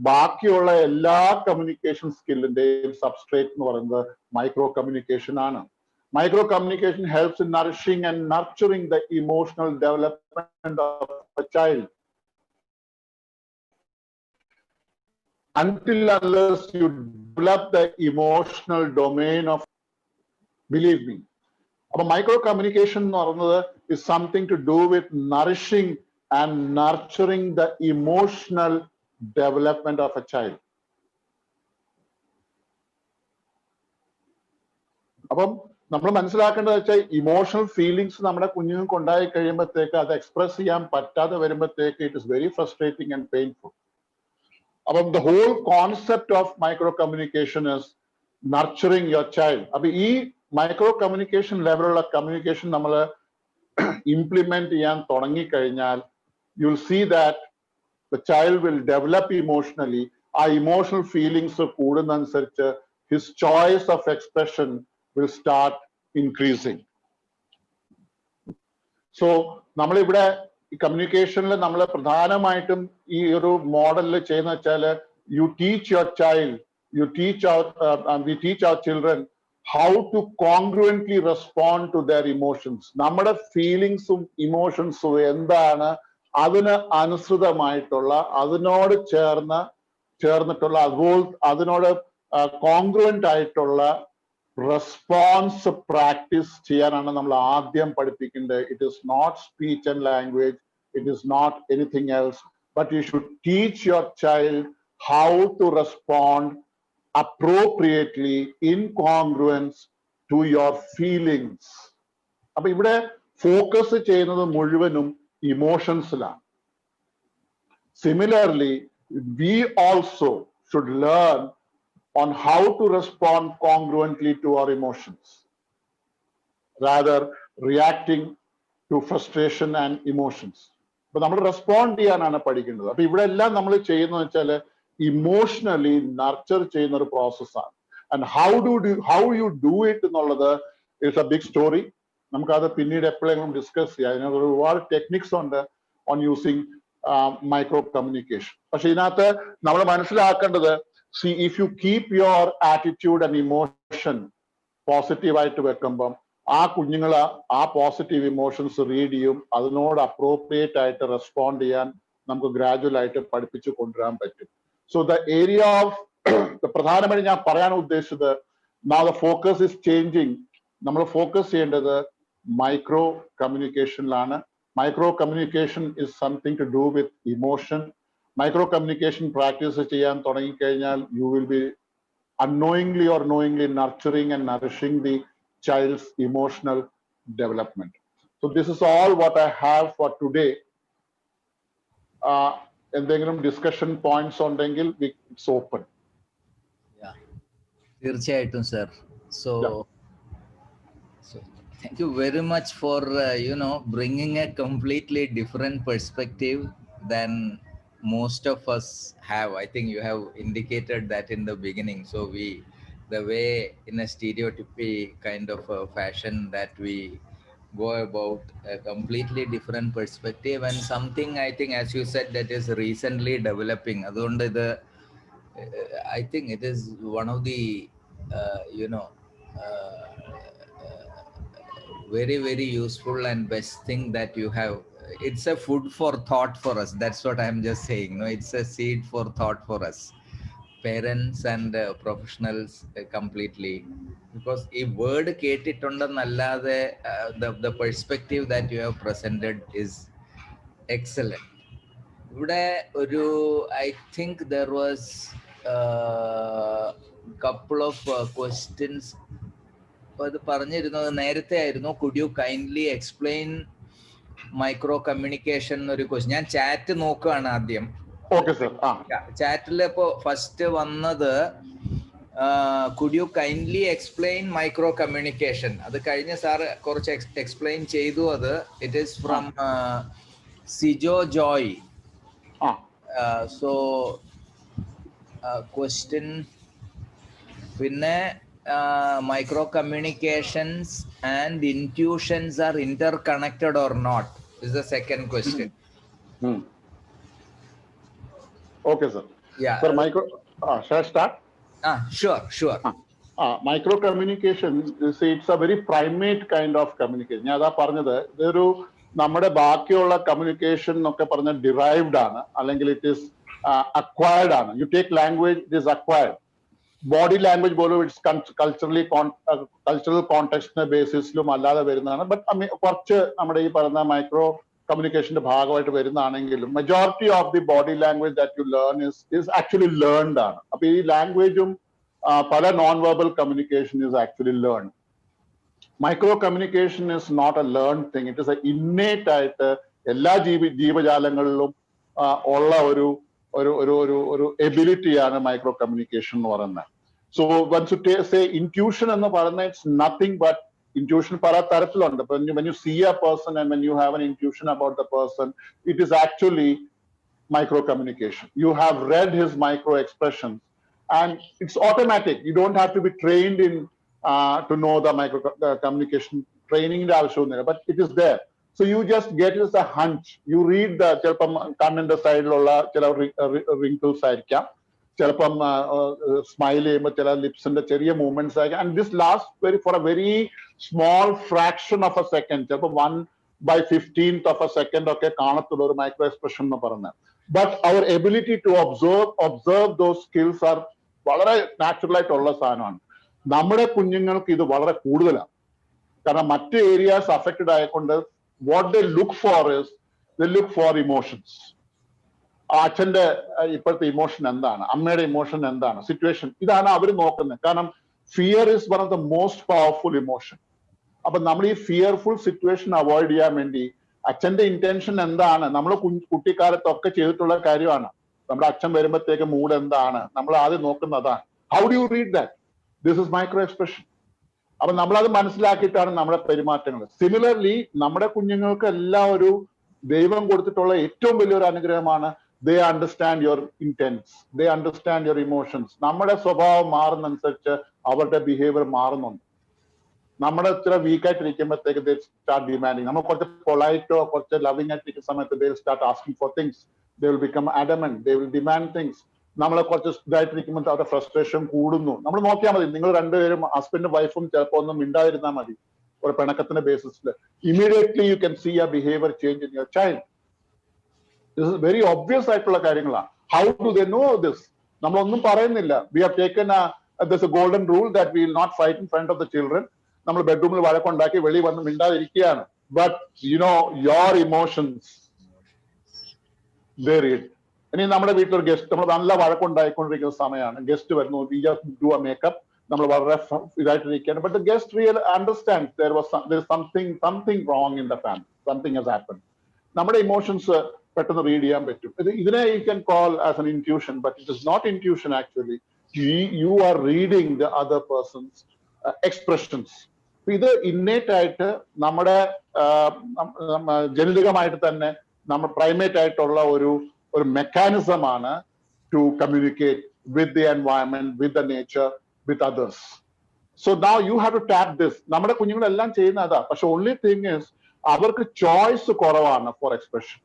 ബാക്കിയുള്ള എല്ലാ കമ്മ്യൂണിക്കേഷൻ സ്കില്ലിന്റെയും സബ്സ്ട്രേറ്റ് എന്ന് പറയുന്നത് മൈക്രോ കമ്മ്യൂണിക്കേഷൻ ആണ്. Micro communication helps in nourishing and nurturing the emotional development of a child. Until unless you develop the emotional domain of, believe me. But micro communication is something to do with nourishing and nurturing the emotional development of a child. അപ്പം നമ്മൾ മനസ്സിലാക്കേണ്ടത് വെച്ചാൽ emotional feelings നമ്മുടെ കുഞ്ഞുങ്ങൾക്ക് ഉണ്ടായി കഴിയുമ്പോഴത്തേക്ക് അത് express ചെയ്യാൻ പറ്റാതെ വരുമ്പോഴത്തേക്ക് it is very frustrating and painful. അപ്പം the whole concept of micro communication is nurturing your child. അപ്പൊ ഈ മൈക്രോ കമ്മ്യൂണിക്കേഷൻ ലെവലുള്ള കമ്മ്യൂണിക്കേഷൻ നമ്മൾ ഇംപ്ലിമെന്റ് ചെയ്യാൻ തുടങ്ങിക്കഴിഞ്ഞാൽ you will see that the child will develop emotionally. ആ ഇമോഷണൽ ഫീലിങ്സ് കൂടുന്നതനുസരിച്ച് his choice of expression will start increasing. So നമ്മളിവിടെ ഈ കമ്മ്യൂണിക്കേഷനിൽ നമ്മൾ പ്രധാനമായിട്ടും ഈ ഒരു മോഡലിൽ ചെയ്യുന്ന വെച്ചാൽ you teach your child, we teach our children how to congruently respond to their emotions. നമ്മുടെ ഫീലിങ്സും ഇമോഷൻസും എന്താണ്, അതിന് അനുസൃതമായിട്ടുള്ള, അതിനോട് ചേർന്നിട്ടുള്ള, അതിനോട് കോൺഗ്രുവന്റ് ആയിട്ടുള്ള റെസ്പോൺസ് പ്രാക്ടീസ് ചെയ്യാനാണ് നമ്മൾ ആദ്യം പഠിപ്പിക്കേണ്ടത്. It is not speech and language, it is not anything else, but you should teach your child how to respond appropriately in congruence to your feelings. അപ്പൊ ഇവിടെ ഫോക്കസ് ചെയ്യുന്നത് മുഴുവനും ഇമോഷൻസിലാണ്. Similarly we also should learn on how to respond congruently to our emotions, rather reacting to frustration and emotions. But നമ്മൾ respond ചെയ്യാനാണ് പഠിക്കേണ്ടത്. അപ്പൊ ഇവിടെ എല്ലാം നമ്മൾ ചെയ്യുന്നത് വെച്ചാൽ ഇമോഷണലി നർച്ചർ ചെയ്യുന്ന ഒരു പ്രോസസ്സാണ്. And how you do it എന്നുള്ളത് ഇറ്റ്സ് എ ബിഗ് സ്റ്റോറി. നമുക്കത് പിന്നീട് എപ്പോഴെങ്കിലും ഡിസ്കസ് ചെയ്യാം. അതിനകത്ത് ഒരുപാട് ടെക്നിക്സ് ഉണ്ട് ഓൺ യൂസിങ് മൈക്രോ കമ്മ്യൂണിക്കേഷൻ. പക്ഷെ ഇതിനകത്ത് നമ്മൾ മനസ്സിലാക്കേണ്ടത്, see, if you keep your attitude and emotion positive ആയിട്ട് വെക്കുമ്പം ആ കുഞ്ഞുങ്ങൾ ആ പോസിറ്റീവ് ഇമോഷൻസ് റീഡ് ചെയ്യും, അതിനോട് അപ്രോപ്രിയേറ്റ് ആയിട്ട് റെസ്പോണ്ട് ചെയ്യാൻ നമുക്ക് ഗ്രാജുവൽ ആയിട്ട് പഠിപ്പിച്ചു കൊണ്ടുവരാൻ പറ്റും. സോ ദ ഏരിയ ഓഫ് പ്രധാനമായിട്ട് ഞാൻ പറയാൻ ഉദ്ദേശിച്ചത്, now the focus is changing. നമ്മൾ ഫോക്കസ് ചെയ്യേണ്ടത് മൈക്രോ കമ്മ്യൂണിക്കേഷനിലാണ്. Micro communication is something to do with emotion. Micro communication practice ചെയ്യാൻ തുടങ്ങിക്കഴിഞ്ഞാൽ you will be unknowingly or knowingly nurturing and nourishing the child's emotional development. So this is all what I have for today. എന്തെങ്കിലും discussion points ഉണ്ടെങ്കിൽ it's open. തീർച്ചയായിട്ടും sir. So thank you very much for bringing a completely different perspective than most of us have. I think you have indicated that in the beginning. So the way in a stereotypy kind of a fashion that we go about a completely different perspective, and something I think, as you said, that is recently developing. അതുകൊണ്ട് ഇത് I think it is one of the, you know, very, very useful and best thing that you have. It's a food for thought for us. That's what I'm just saying. No, it's a seed for thought for us, parents and professionals completely. Because if word ketittundenallade, the perspective that you have presented is excellent. I think there was a couple of questions. Could you kindly explain micro communication? I chat Okay, sir. Chat first one could you kindly explain micro communication? Explain it is from Sijo Joy. So question micro communications and intuitions are interconnected or not is the second question. Okay, sir. Yeah. Sir, shall I start? Sure. Micro communication, it's a very primate kind of communication. നമ്മുടെ ബാക്കിയുള്ള communication എന്നൊക്കെ പറഞ്ഞ derived ആണ്, അല്ലെങ്കിൽ it is acquired ആണ്. You take language, it is acquired. Body language പോലും it's cultural കോണ്ടെക്സ്റ്റിന്റെ ബേസിസിലും അല്ലാതെ വരുന്നതാണ്. ബട്ട് കുറച്ച് നമ്മുടെ ഈ പറയുന്ന മൈക്രോ കമ്മ്യൂണിക്കേഷന്റെ ഭാഗമായിട്ട് വരുന്നതാണെങ്കിലും majority of the body language that you learn is actually learned ആണ്. അപ്പൊ ഈ ലാംഗ്വേജും പല non verbal communication is actually learn. Micro communication is not a learn thing. It is a innate ആയിട്ട് എല്ലാ ജീവജാലങ്ങളിലും ഉള്ള ഒരു എബിലിറ്റിയാണ് മൈക്രോ കമ്മ്യൂണിക്കേഷൻ എന്ന് പറയുന്നത്. So once you say intuition എന്ന് പറയുന്നത് ഇറ്റ്സ് നത്തിങ് ബട്ട് intuition പല തരത്തിലുണ്ട്. When you see a person and when you have an intuition about the person, it is actually micro communication. You have read his micro expressions and it's automatic. You don't have to be trained in to know the micro communication training, but it is there. So you just get it as a hunch. You read the kanninte side ulla chela wrinkles ആയിരിക്കാം, ചിലപ്പം smile ചെയ്യുമ്പോൾ ചില ലിപ്സിന്റെ ചെറിയ movements ആയിരിക്കും. And this last for a very small fraction of a second, ചിലപ്പോൾ 1/15th of a second ഒക്കെ കാണത്തുള്ള ഒരു micro expression എന്ന് പറയുന്നത്. But our ability to observe those skills are വളരെ നാച്ചുറൽ ആയിട്ടുള്ള സാധനമാണ്. നമ്മുടെ കുഞ്ഞുങ്ങൾക്ക് ഇത് വളരെ കൂടുതലാണ്. കാരണം മറ്റ് ഏരിയാസ് അഫക്റ്റഡ് ആയതുകൊണ്ട് what they look for is they look for emotions. അച്ഛന്റെ ഇപ്പോഴത്തെ ഇമോഷൻ എന്താണ്, അമ്മയുടെ ഇമോഷൻ എന്താണ്, സിറ്റുവേഷൻ, ഇതാണ് അവർ നോക്കുന്നത്. കാരണം fear is one of the most powerful emotion. അപ്പൊ നമ്മൾ ഈ ഫിയർഫുൾ സിറ്റുവേഷൻ അവോയ്ഡ് ചെയ്യാൻ വേണ്ടി അച്ഛന്റെ ഇന്റൻഷൻ എന്താണ്, നമ്മൾ കുട്ടിക്കാലത്തൊക്കെ ചെയ്തിട്ടുള്ള കാര്യമാണ്. നമ്മുടെ അച്ഛൻ വരുമ്പോഴത്തേക്ക് മൂഡ് എന്താണ്, നമ്മൾ ആദ്യം നോക്കുന്നതാണ്. How do you read that? This is micro expression. അപ്പൊ നമ്മളത് മനസ്സിലാക്കിയിട്ടാണ് നമ്മുടെ പെരുമാറ്റങ്ങൾ. സിമിലർലി നമ്മുടെ കുഞ്ഞുങ്ങൾക്ക് എല്ലാം ഒരു ദൈവം കൊടുത്തിട്ടുള്ള ഏറ്റവും വലിയൊരു അനുഗ്രഹമാണ്. They understand your intents, they understand your emotions. നമ്മുടെ സ്വഭാവം മാറുന്നതനുസരിച്ച് അവരുടെ ബിഹേവിയർ മാറുന്നുണ്ട്. നമ്മുടെ ഇത്ര വീക്കായിട്ടിരിക്കുമ്പോഴത്തേക്ക് they start demanding. നമ്മൾ കുറച്ച് പൊളൈറ്റോ കുറച്ച് ലവിങ് ആയിട്ടിരിക്കുന്ന സമയത്ത് they will start asking for things. They will become adamant, they will demand things. നമ്മളെ കുറച്ച് ഇതായിട്ടിരിക്കുമ്പോൾ അവരുടെ ഫ്രസ്ട്രേഷൻ കൂടുന്നു. നമ്മൾ നോക്കിയാൽ മതി, നിങ്ങൾ രണ്ടുപേരും ഹസ്ബൻഡും വൈഫും ചിലപ്പോൾ ഒന്നും മിണ്ടാതിരുന്നാൽ മതി ഒരു പിണക്കത്തിന്റെ ബേസിസിൽ. Immediately you can see a behaviour change in your child. This is very obvious ആയിട്ടുള്ള കാര്യങ്ങളാണ്. How do they know this? നമ്മളൊന്നും പറയുന്നില്ല. We have taken there's a golden rule that we will not fight in front of the children. നമ്മൾ ബെഡ്റൂമിൽ വഴക്കുണ്ടാക്കി വെളി വന്ന് മിണ്ടാതിരിക്കുകയാണ്. But you know your emotions they read. ഇനി നമ്മുടെ വീട്ടിലൊരു ഗസ്റ്റ്, നമ്മൾ നല്ല വഴക്കുണ്ടായിക്കൊണ്ടിരിക്കുന്ന സമയമാണ്, ഗസ്റ്റ് വരുന്നു, we just do a makeup, നമ്മൾ വളരെ ഇതായിട്ടിരിക്കുകയാണ്. But the guest really understands there is something wrong in the family, something has happened. നമ്മുടെ ഇമോഷൻസ് പെട്ടെന്ന് റീഡ് ചെയ്യാൻ പറ്റും. ഇതിനെ you can call as an intuition, but it is not intuition actually. You are reading the other person's expressions. ഇത് innate ആയിട്ട് നമ്മുടെ ജനിതകമായിട്ട് തന്നെ നമ്മൾ പ്രൈമേറ്റ് ആയിട്ടുള്ള ഒരു മെക്കാനിസമാണ് to communicate with the environment, with the nature, with others. So now you have to tap this. നമ്മുടെ കുഞ്ഞുങ്ങളെല്ലാം ചെയ്യുന്ന അതാ. പക്ഷെ ഓൺലി തിങ് ഇസ് അവർക്ക് ചോയ്സ് കുറവാണ് ഫോർ എക്സ്പ്രഷൻ.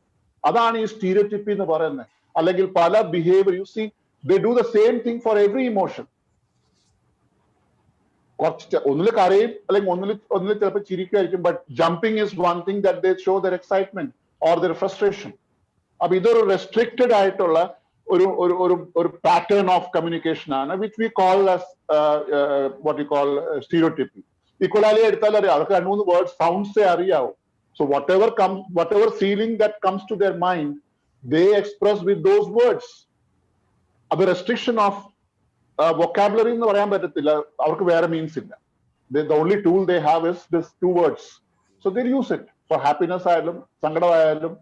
അതാണ് ഈ സ്റ്റീരിയോടിപ്പി എന്ന് പറയുന്നത്. അല്ലെങ്കിൽ പല behaviour you see They do the same thing for every emotion. ഒന്നിൽ കരയും അല്ലെങ്കിൽ ഒന്നിൽ ചിലപ്പോൾ ചിരിക്കുമായിരിക്കും, but jumping is one thing that they show their excitement or their frustration. അപ്പൊ ഇതൊരു റെസ്ട്രിക്റ്റഡ് ആയിട്ടുള്ള ഒരു പാറ്റേൺ ഓഫ് കമ്മ്യൂണിക്കേഷൻ ആണ്, which we call as what you call stereotyping. Equally എടുത്താൽ അറിയാം, അവർക്ക് 2-3 വേർഡ് സൗണ്ട്സേ അറിയാവും. So whatever feeling that comes to their mind, they express with those words. The restriction of vocabulary എന്ന് പറയാൻ പറ്റത്തില്ല, അവർക്ക് വേറെ മീൻസ് ഇല്ല. The only tool they have is this 2 words. So they use it for happiness ആയാലും സങ്കടമായാലും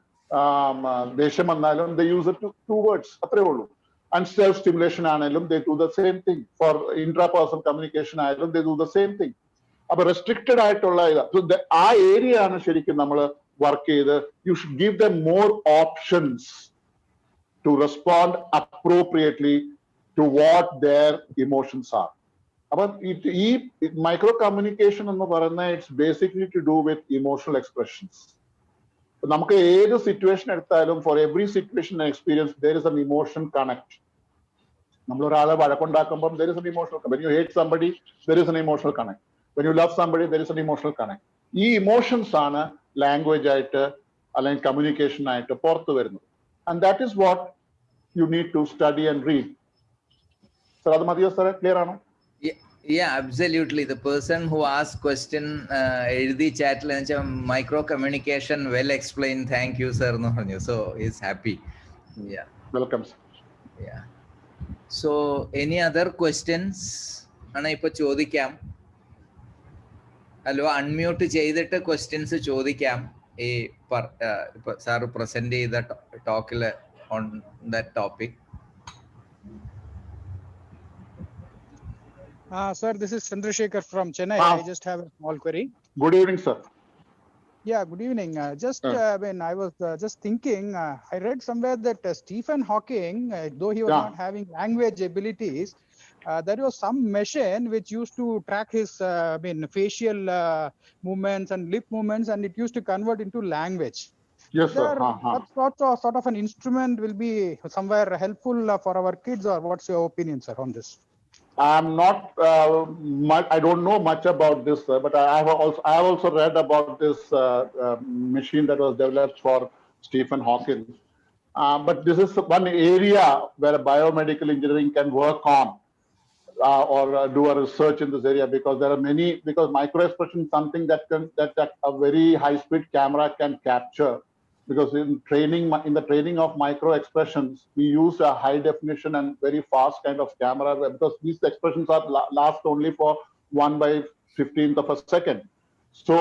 ദേഷ്യം വന്നാലും they use it to 2 words. അത്രേ ഉള്ളൂ. And self stimulation ആണെങ്കിലും they do the same thing. For intrapersonal communication ആയാലും they do the same thing. അപ്പൊ restricted ആയിട്ടുള്ള ആ ഏരിയ ആണ് ശരിക്കും നമ്മൾ വർക്ക് ചെയ്ത്. You should give them more options to respond appropriately to what their emotions are. അപ്പൊ ഈ മൈക്രോ കമ്മ്യൂണിക്കേഷൻ എന്ന് പറയുന്നത് it's basically to do with emotional expressions. നമുക്ക് ഏത് സിറ്റുവേഷൻ എടുത്താലും for every situation experience there is an emotion connect. നമ്മൾ ഒരാളെ വഴക്കുണ്ടാക്കുമ്പോൾ there is an emotional connect. When you hate somebody there is an emotional connect. When you love somebody, there is an emotional connect. ഈ emotions ആണ് language ആയിട്ട് അല്ലെങ്കിൽ communication ആയിട്ട് പുറത്തു വരുന്നത്. And that is what you need to study and read. Sir അത് മതിയോ സാറേ? ക്ലിയർ ആണോ? Yeah, absolutely. The person who asked question എഴുതി ചാറ്റിൽ micro communication well explain, thank you sir എന്ന് പറഞ്ഞു. So is happy. Welcome sir. So any other questions ആണ് ഇപ്പൊ ചോദിക്കാം. ഹലോ, അൺമ്യൂട്ട് ചെയ്തിട്ട് ക്വസ്റ്റ്യൻസ് ചോദിക്കാം. ഈ ഇപ്പൊ സാർ പ്രസന്റ് ചെയ്ത ടോക്കിൽ on that topic. Sir, this is Chandrasekhar from Chennai. I just have a small query. Good evening, sir. Yeah, good evening. When I was just thinking, I read somewhere that Stephen Hawking, though he was not having language abilities, there was some machine which used to track his facial movements and lip movements, and it used to convert into language. Yes, sir. What sort of an instrument will be somewhere helpful for our kids, or what's your opinion, sir, on this? I'm not I don't know much about this, sir, but I have also read about this machine that was developed for Stephen Hawking. But this is one area where biomedical engineering can work on. Or do a research in this area, because there are many, because micro expression is something that a very high speed camera can capture, because in the training of micro expressions we use a high definition and very fast kind of camera, because these expressions are last only for 1/15th of a second. So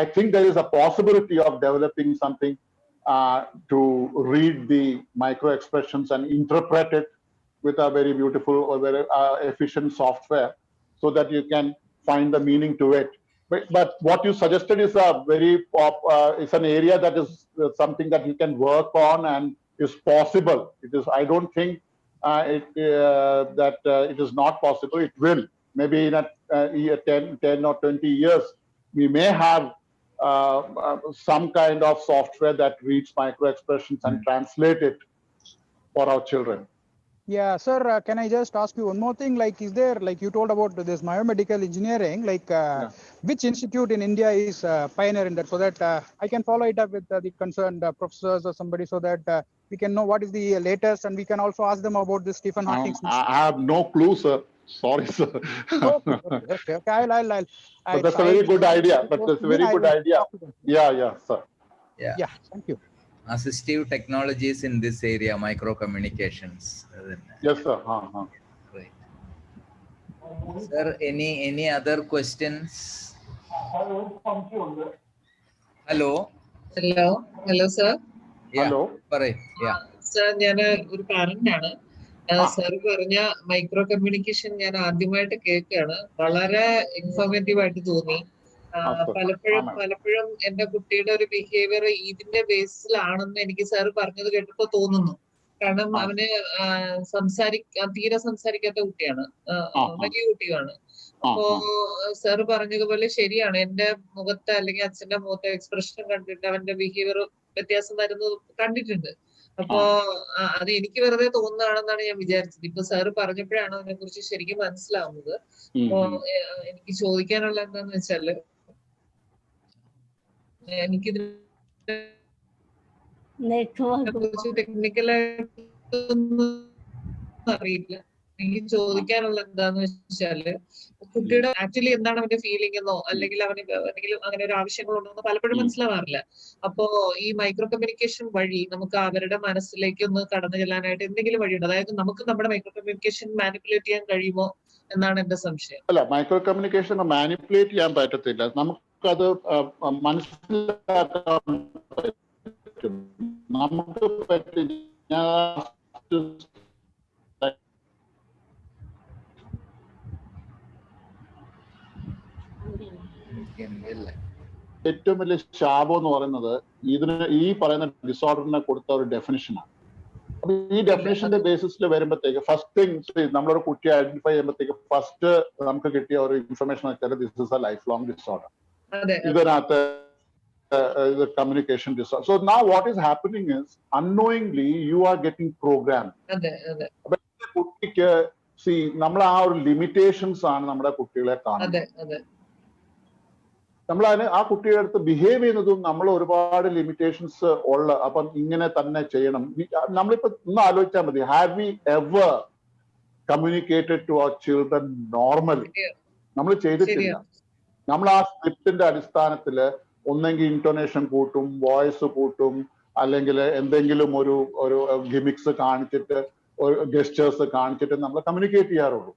I think there is a possibility of developing something to read the micro expressions and interpret it with a very beautiful or very efficient software, so that you can find the meaning to it. But what you suggested is a very it's an area that is something that you can work on and is possible. It is. I don't think that it is not possible. It will. Maybe in 10 or 20 years, we may have some kind of software that reads micro expressions and translate it for our children. Yeah, sir, can I just ask you one more thing? Like, is there, like you told about this biomedical engineering, like which institute in India is pioneer in that, so that I can follow it up with the concerned professors or somebody, so that we can know what is the latest, and we can also ask them about this Stephen Hawking. I have no clue, sir. Sorry, sir. Okay. But that's a very good idea. Yeah, sir. Yeah, thank you. Assistive technologies in this area, micro communications. Yes, sir. Right. Sir, any other questions? Hello, sir. Hello. Yeah. Sir, ഞാൻ ഒരു parent ആണ്. Sir പറഞ്ഞ micro communication ഞാൻ ആദ്യമായിട്ട് കേൾക്കുകയാണ്. വളരെ informative ആയിട്ട് തോന്നി. പലപ്പോഴും എന്റെ കുട്ടിയുടെ ഒരു ബിഹേവിയർ ഇതിന്റെ ബേസിലാണെന്ന് എനിക്ക് സാർ പറഞ്ഞത് കേട്ടപ്പോ തോന്നുന്നു. കാരണം അവന് തീരെ സംസാരിക്കാത്ത കുട്ടിയാണ്, വലിയ കുട്ടിയാണ്. അപ്പോ സാർ പറഞ്ഞതുപോലെ ശരിയാണ്, എന്റെ മുഖത്ത് അല്ലെങ്കിൽ അച്ഛന്റെ മുഖത്തെ എക്സ്പ്രഷൻ കണ്ടിട്ട് അവന്റെ ബിഹേവിയർ വ്യത്യാസം വരുന്നത് കണ്ടിട്ടുണ്ട്. അപ്പോ അത് എനിക്ക് വെറുതെ തോന്നുന്നതാണെന്നാണ് ഞാൻ വിചാരിച്ചത്. ഇപ്പൊ സാറ് പറഞ്ഞപ്പോഴാണ് അതിനെ കുറിച്ച് ശരിക്കും മനസ്സിലാവുന്നത്. അപ്പോ എനിക്ക് ചോദിക്കാനുള്ള എന്താന്ന് വെച്ചാല്, എനിക്കിതിനെ കുറിച്ച് ടെക്നിക്കലായിട്ടൊന്നും അറിയില്ല. എനിക്ക് ചോദിക്കാനുള്ള എന്താന്ന് വെച്ചാല്, കുട്ടിയുടെ ആക്ച്വലി എന്താണ് അവന്റെ ഫീലിംഗ് എന്നോ അല്ലെങ്കിൽ അവന് എന്തെങ്കിലും അങ്ങനെ ഒരു ആവശ്യങ്ങളുണ്ടോ എന്ന് പലപ്പോഴും മനസ്സിലാവാറില്ല. അപ്പോ ഈ മൈക്രോ കമ്മ്യൂണിക്കേഷൻ വഴി നമുക്ക് അവരുടെ മനസ്സിലേക്ക് ഒന്ന് കടന്നു ചെല്ലാനായിട്ട് എന്തെങ്കിലും വഴിയുണ്ട്? അതായത് നമുക്ക് നമ്മുടെ മൈക്രോ കമ്മ്യൂണിക്കേഷൻ മാനിപ്പുലേറ്റ് ചെയ്യാൻ കഴിയുമോ എന്നാണ് എന്റെ സംശയം. അല്ല, മൈക്രോ കമ്മ്യൂണിക്കേഷൻ മാനിപ്പുലേറ്റ് ചെയ്യാൻ പറ്റത്തില്ല. നമുക്കത് മനസ്സിലാക്കാൻ പറ്റും. നമുക്ക് പറ്റും. ഏറ്റവും വലിയ ശാപം എന്ന് പറയുന്നത് ഈ പറയുന്ന ഡിസോർഡറിനെ കൊടുത്ത ഒരു ഡെഫിനിഷനാണ്. അപ്പൊ ഈ ഡെഫിനിഷന്റെ ബേസിസിൽ വരുമ്പോഴത്തേക്ക് ഫസ്റ്റ് തിങ് നമ്മളൊരു കുട്ടിയെ ഐഡന്റിഫൈ ചെയ്യുമ്പോഴത്തേക്ക് ഫസ്റ്റ് നമുക്ക് കിട്ടിയ ഒരു ഇൻഫർമേഷൻ വെച്ചാൽ this is A life long disorder. ഇതിനകത്ത് communication disorder. So now what is happening is unknowingly you are getting programmed. കുട്ടിക്ക് നമ്മൾ ആ ഒരു ലിമിറ്റേഷൻസ് ആണ് നമ്മുടെ കുട്ടികളെ കാണുന്നത്. നമ്മൾ ആ കുട്ടിയുടെ അടുത്ത് ബിഹേവ് ചെയ്യുന്നതും നമ്മൾ ഒരുപാട് ലിമിറ്റേഷൻസ് ഉള്ള, അപ്പം ഇങ്ങനെ തന്നെ ചെയ്യണം. നമ്മളിപ്പോ ഒന്ന് ആലോചിച്ചാൽ മതി, have we ever communicated to our children normally? നമ്മൾ ചെയ്തിട്ടില്ല. നമ്മൾ ആ സ്ക്രിപ്റ്റിന്റെ അടിസ്ഥാനത്തിൽ ഒന്നെങ്കിൽ ഇന്റോനേഷൻ കൂട്ടും, വോയിസ് കൂട്ടും, അല്ലെങ്കിൽ എന്തെങ്കിലും ഒരു ഗിമിക്സ് കാണിച്ചിട്ട്, ഗെസ്റ്റേഴ്സ് കാണിച്ചിട്ട് നമ്മൾ കമ്മ്യൂണിക്കേറ്റ് ചെയ്യാറുള്ളൂ.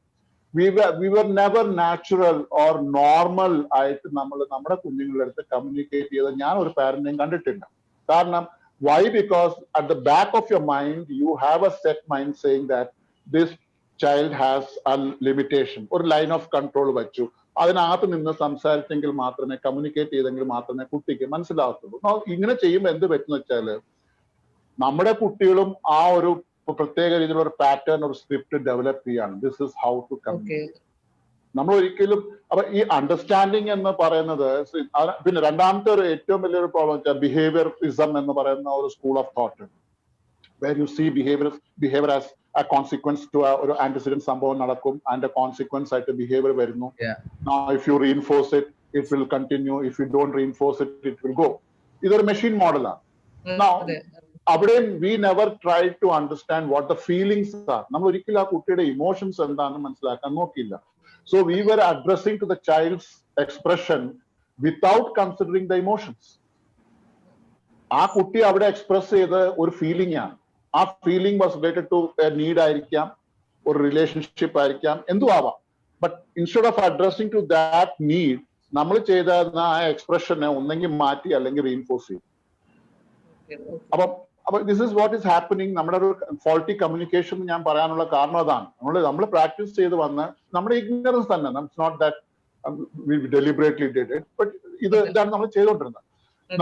we were never natural or normal ആയിട്ട് നമ്മുടെ കുഞ്ഞുങ്ങളുടെ അടുത്ത് കമ്മ്യൂണിക്കേറ്റ് ചെയ്ത് ഞാൻ ഒരു പാരന്റിനെയും കണ്ടിട്ടില്ല. കാരണം why? Because at the back of your mind you have a set mind saying that this child has a limitation. ഒരു ലൈൻ ഓഫ് കൺട്രോൾ വെച്ചു. അതിനകത്ത് നിന്ന് സംസാരിച്ചെങ്കിൽ മാത്രമേ, കമ്മ്യൂണിക്കേറ്റ് ചെയ്തെങ്കിൽ മാത്രമേ കുട്ടിക്ക് മനസ്സിലാവത്തുള്ളൂ. ഇങ്ങനെ ചെയ്യുമ്പോൾ എന്ത് പറ്റുന്ന വെച്ചാല് നമ്മുടെ കുട്ടികളും ആ ഒരു പ്രത്യേക രീതിയിലുള്ള ഒരു പാറ്റേൺ, ഒരു സ്ക്രിപ്റ്റ് ഡെവലപ്പ് ചെയ്യാണ്. This is how to communicate. നമ്മൾ ഒരിക്കലും അപ്പൊ ഈ അണ്ടർസ്റ്റാൻഡിങ് എന്ന് പറയുന്നത്, പിന്നെ രണ്ടാമത്തെ ഒരു ഏറ്റവും വലിയൊരു പ്രോബ്ലം വെച്ചാൽ ബിഹേവിയറിസം എന്ന് പറയുന്ന ഒരു school of thought, where you see behaviour as a consequence to ഒരു ആന്റിസിഡന്റ് സംഭവം നടക്കും, അതിന്റെ കോൺസിക്വൻസ് ആയിട്ട് ബിഹേവിയർ വരുന്നു. Now if you reinforce it, it will continue. If you don't reinforce it, it will go. ഇതൊരു മെഷീൻ മോഡലാണ്. Now അവിടെയും we never try to understand what the feelings are. നമ്മൾ ഒരിക്കലും ആ കുട്ടിയുടെ ഇമോഷൻസ് എന്താണെന്ന് മനസ്സിലാക്കാൻ നോക്കിയില്ല. So we were addressing to the child's expression without considering the emotions. ആ കുട്ടി അവിടെ എക്സ്പ്രസ് ചെയ്ത ഒരു ഫീലിംഗ് ആണ്. ആ feeling was related to a need ആയിരിക്കാം, ഒരു റിലേഷൻഷിപ്പ് ആയിരിക്കാം, എന്തും ആവാം. But instead of addressing to that need, നമ്മൾ ചെയ്ത ആ എക്സ്പ്രഷനെ ഒന്നെങ്കിൽ മാറ്റി അല്ലെങ്കിൽ റീഇൻഫോഴ്സ് ചെയ്യും. അപ്പൊ this is what is happening. നമ്മുടെ ഒരു ഫോൾട്ടി കമ്മ്യൂണിക്കേഷൻ ഞാൻ പറയാനുള്ള കാരണം അതാണ്. നമ്മൾ പ്രാക്ടീസ് ചെയ്ത് വന്ന് നമ്മുടെ ഇഗ്നറൻസ് തന്നെ, it's not that we deliberately did it, but ഇതാണ് നമ്മൾ ചെയ്തുകൊണ്ടിരുന്നത്.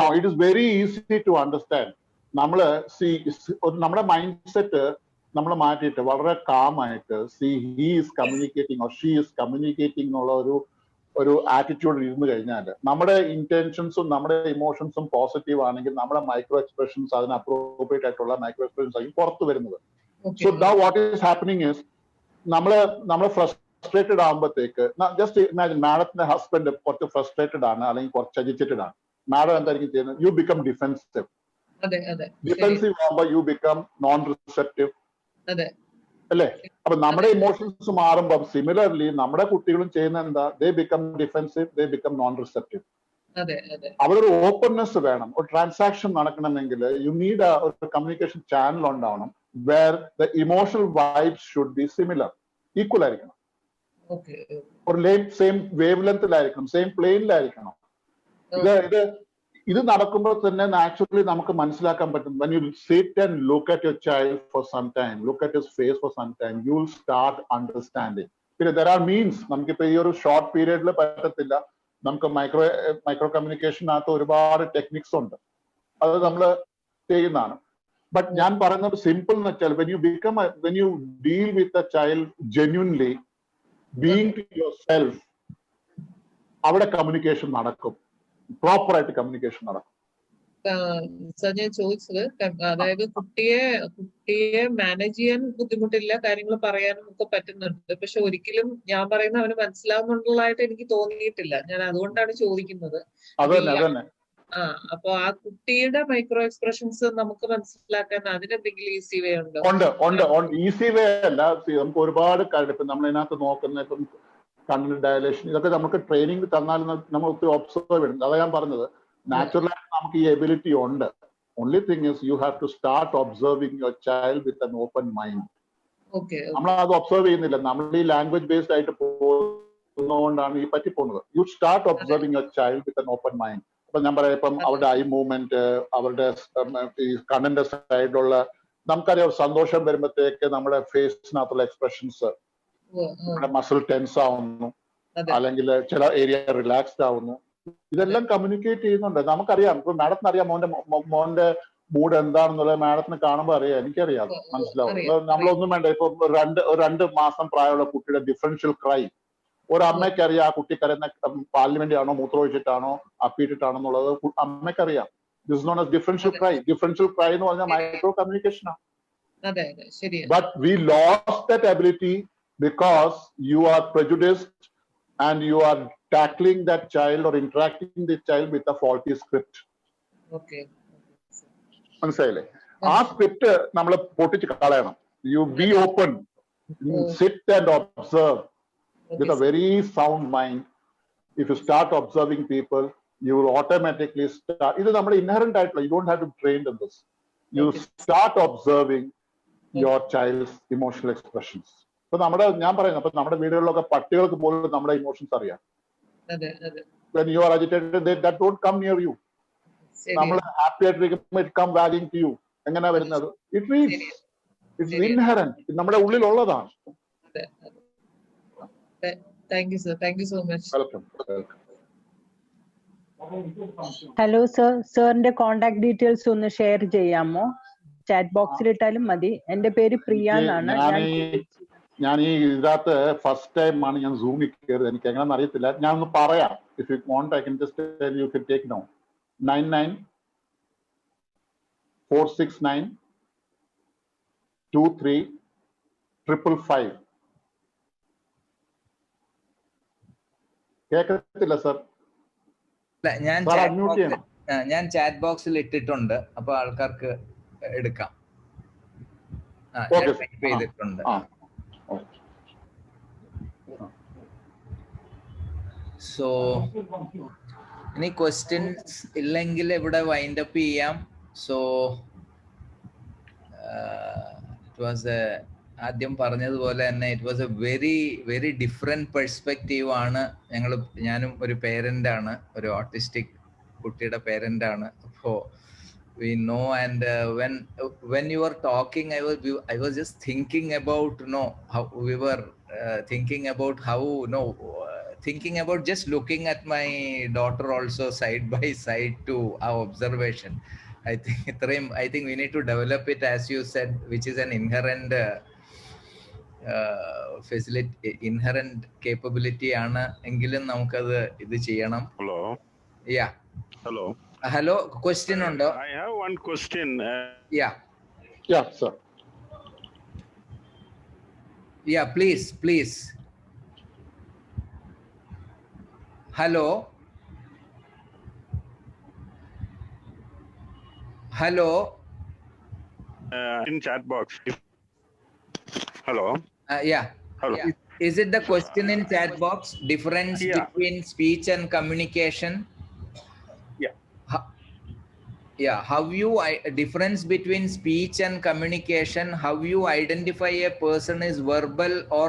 Now it is very easy to understand. നമ്മുടെ മൈൻഡ് സെറ്റ് നമ്മൾ മാറ്റിയിട്ട് വളരെ കാമായിട്ട് he is communicating or she is communicating എന്നുള്ള ഒരു ആറ്റിറ്റ്യൂഡ് ഇരുന്ന് കഴിഞ്ഞാൽ നമ്മുടെ ഇന്റൻഷൻസും നമ്മുടെ ഇമോഷൻസും പോസിറ്റീവ് ആണെങ്കിൽ നമ്മുടെ മൈക്രോ എക്സ്പ്രഷൻസ് അതിന് അപ്രോപ്രിയേറ്റ് ആയിട്ടുള്ള മൈക്രോ എക്സ്പ്രഷൻസ് ആയിരിക്കും പുറത്തു വരുന്നത്. So now what is happening is നമ്മൾ ഫ്രസ്ട്രേറ്റഡ് ആകുമ്പോഴത്തേക്ക്, ജസ്റ്റ് ഇമാജിൻ മാഡത്തിന്റെ ഹസ്ബൻഡ് കുറച്ച് ഫ്രസ്ട്രേറ്റഡ് ആണ് അല്ലെങ്കിൽ കുറച്ച് അജിറ്റേറ്റഡ് ആണ്. മാഡം എന്തായിരിക്കും ചെയ്യുന്നത്? You become defensive. ഡിഫെൻസീവ് ആകുമ്പോൾ യു ബിക്കം നോൺ റിസെപ്റ്റീവ് അല്ലേ? അപ്പൊ നമ്മുടെ ഇമോഷൻസ് മാറുമ്പോൾ സിമിലർലി നമ്മുടെ കുട്ടികളും ചെയ്യുന്ന എന്താ? They become defensive, they become non receptive. അവിടെ ഒരു ഓപ്പൺനെസ് വേണം. ഒരു ട്രാൻസാക്ഷൻ നടക്കണമെങ്കിൽ യു നീഡ് ഒരു കമ്മ്യൂണിക്കേഷൻ ചാനൽ ഉണ്ടാവണം, where the emotional vibes should be similar, equal ആയിരിക്കണം, ഒരു സെയിം വേവ് ലെങ്തിലായിരിക്കണം, സെയിം പ്ലെയിനിലായിരിക്കണം. ഇത് നടക്കുമ്പോൾ തന്നെ നാച്ചുറലി നമുക്ക് മനസ്സിലാക്കാൻ പറ്റും. when you sit and look at your child for some time, look at his face for some time, you will start understanding. പിന്നെ there are means. നമുക്കിപ്പോ ഈ ഒരു ഷോർട്ട് പീരീഡിൽ പറ്റത്തില്ല. നമുക്ക് മൈക്രോ കമ്മ്യൂണിക്കേഷനകത്ത് ഒരുപാട് ടെക്നിക്സ് ഉണ്ട്, അത് നമ്മൾ ചെയ്യുന്നതാണ്. ബട്ട് ഞാൻ പറയുന്നത് സിമ്പിൾ എന്ന് വെച്ചാൽ when you deal with a child genuinely, being to yourself, അവിടെ കമ്മ്യൂണിക്കേഷൻ നടക്കും, പ്രോപ്പർ ആയിട്ട് കമ്മ്യൂണിക്കേഷൻ നടക്കും. സാർ ഞാൻ ചോദിച്ചത് അതായത് കുട്ടിയെ മാനേജ് ചെയ്യാൻ ബുദ്ധിമുട്ടില്ല, കാര്യങ്ങൾ പറയാനും ഒക്കെ പറ്റുന്നുണ്ട്. പക്ഷെ ഒരിക്കലും ഞാൻ പറയുന്ന അവന് മനസ്സിലാവുന്നുള്ളതായിട്ട് എനിക്ക് തോന്നിയിട്ടില്ല. ഞാൻ അതുകൊണ്ടാണ് ചോദിക്കുന്നത്. അപ്പൊ ആ കുട്ടിയുടെ മൈക്രോ എക്സ്പ്രഷൻസ് നമുക്ക് മനസ്സിലാക്കാൻ അതിനെന്തെങ്കിലും ഈസി വേ ഉണ്ടോ? ഉണ്ട്. ഈസി വേ അല്ല, നമുക്ക് ഒരുപാട് കാര്യം ഇപ്പം നമ്മൾ ഇതിനകത്ത് നോക്കുന്ന ഇപ്പം കണ്ണിന് ഡയലേഷൻ ഇതൊക്കെ നമുക്ക് ട്രെയിനിങ് തന്നാൽ നമ്മൾ ഒത്തിരി ഒബ്സർവ് ചെയ്യുന്നുണ്ട്. അതാ ഞാൻ പറഞ്ഞത്, നാച്ചുറലായിട്ട് നമുക്ക് ഈ എബിലിറ്റി ഉണ്ട്. Only thing is you have to start observing your child with an open mind. നമ്മൾ അത് ഒബ്സർവ് ചെയ്യുന്നില്ല. നമ്മൾ ഈ ലാംഗ്വേജ് ബേസ്ഡ് ആയിട്ട് പോകുന്നതുകൊണ്ടാണ് ഈ പറ്റിപ്പോകുന്നത്. You start observing your child with an open mind. ഇപ്പൊ ഞാൻ പറയാം, ഇപ്പം അവരുടെ ഐ മൂവ്മെന്റ്, അവരുടെ ഈ കണ്ണിന്റെ സൈഡിലുള്ള, നമുക്കറിയാം സന്തോഷം വരുമ്പോഴത്തേക്ക് നമ്മുടെ ഫേസിനകത്തുള്ള എക്സ്പ്രഷൻസ്, നമ്മുടെ മസിൽ ടെൻസ് ആവുന്നു, അല്ലെങ്കിൽ ചില ഏരിയ റിലാക്സ്ഡ് ആവുന്നു. ഇതെല്ലാം കമ്മ്യൂണിക്കേറ്റ് ചെയ്യുന്നുണ്ട്. നമുക്കറിയാം. ഇപ്പൊ മാഡത്തിന് അറിയാം മോന്റെ മൂഡ് എന്താണെന്നുള്ളത് മാഡത്തിന് കാണുമ്പോൾ അറിയാം. എനിക്കറിയാം, മനസ്സിലാവും. നമ്മളൊന്നും വേണ്ട. ഇപ്പൊ രണ്ട് മാസം പ്രായമുള്ള കുട്ടിയുടെ ഡിഫറൻഷ്യൽ ക്രൈ ഒരു അമ്മയ്ക്കറിയാം. ആ കുട്ടി കരയുന്ന പാലിന് വേണ്ടിയാണോ, മൂത്രമൊഴിച്ചിട്ടാണോ, അപ്പിയിട്ടിട്ടാണോ എന്നുള്ളത് അമ്മയ്ക്കറിയാം. This known as differential cry. Differential cry എന്ന് പറഞ്ഞാൽ മൈക്രോ കമ്മ്യൂണിക്കേഷൻ ആണ്. But we lost that ability because you are prejudiced and you are tackling that child or interacting with the child with a faulty script. മനസ്സിലായില്ലേ? ആ script നമ്മൾ പൊട്ടിച്ച് കളയണം. You be open, sit and observe with a very sound mind. If you start observing people, you will automatically start. ഇത് നമ്മുടെ inherent ആയിട്ടുള്ള, you don't have to train in this. You start observing your child's emotional expressions. ഇപ്പൊ ഞാൻ പറയുന്നത്, അപ്പൊ നമ്മുടെ വീടുകളിലൊക്കെ പട്ടികൾക്ക് പോലും നമ്മുടെ ഇമോഷൻസ് അറിയാം. When you are agitated, that don't come near you. നമ്മൾ happy ആയിട്ടിരിക്കുമ്പോൾ it come wagging to you. എങ്ങനെയാ വരുന്നത്? It's inherent. നമ്മുടെ ഉള്ളിലുള്ളതാണ്. Thank you, sir. Thank you so much. Welcome. Hello sir, സാറിന്റെ കോണ്ടാക്ട് ഡീറ്റെയിൽസ് ഒന്ന് ഷെയർ ചെയ്യാമോ? Chat ബോക്സിൽ ഇട്ടാലും മതി. എന്റെ പേര് പ്രിയ എന്നാണ്. ഞാൻ ഈ ഇതിനകത്ത് ഫസ്റ്റ് ടൈം ആണ് ഞാൻ സൂമിൽ കയറിയത്. എനിക്ക് എങ്ങനെയാണെന്ന് അറിയത്തില്ല. ഞാൻ ഒന്ന് പറയാം. If you want I can just tell you can take now. 9946923555. കേൾക്കത്തില്ല സർ? ഞാൻ ചാറ്റ് ബോക്സിൽ ഇട്ടിട്ടുണ്ട്. അപ്പൊ ആൾക്കാർക്ക് എടുക്കാം. ചെയ്തിട്ടുണ്ട്. സോ ഇനി ക്വസ്റ്റ്യൻസ് ഇല്ലെങ്കിൽ ഇവിടെ വൈൻഡ് അപ്പ് ചെയ്യാം. സോ ഇറ്റ് വാസ് ആദ്യം പറഞ്ഞതുപോലെ തന്നെ it was A very different perspective ആണ്. ഞാനും ഒരു പേരന്റ് ആണ്, ഒരു ഓട്ടിസ്റ്റിക് കുട്ടിയുടെ പേരന്റ് ആണ്. അപ്പോ we know, and when you were talking, I was just thinking about how we were thinking about how thinking about just looking at my daughter also side by side to our observation. I think we need to develop it, as you said, which is an inherent inherent capability ആണ്. എങ്കിലും നമുക്കത് ഇത് ചെയ്യണം. Hello. Yeah. Hello, question undo? I have one question. Yeah, sir. Yeah, please. Hello. In chat box. Hello. Yeah. Hello. Is it the question in chat box? Difference between speech and communication? How you difference between speech and communication? How you identify a person is verbal or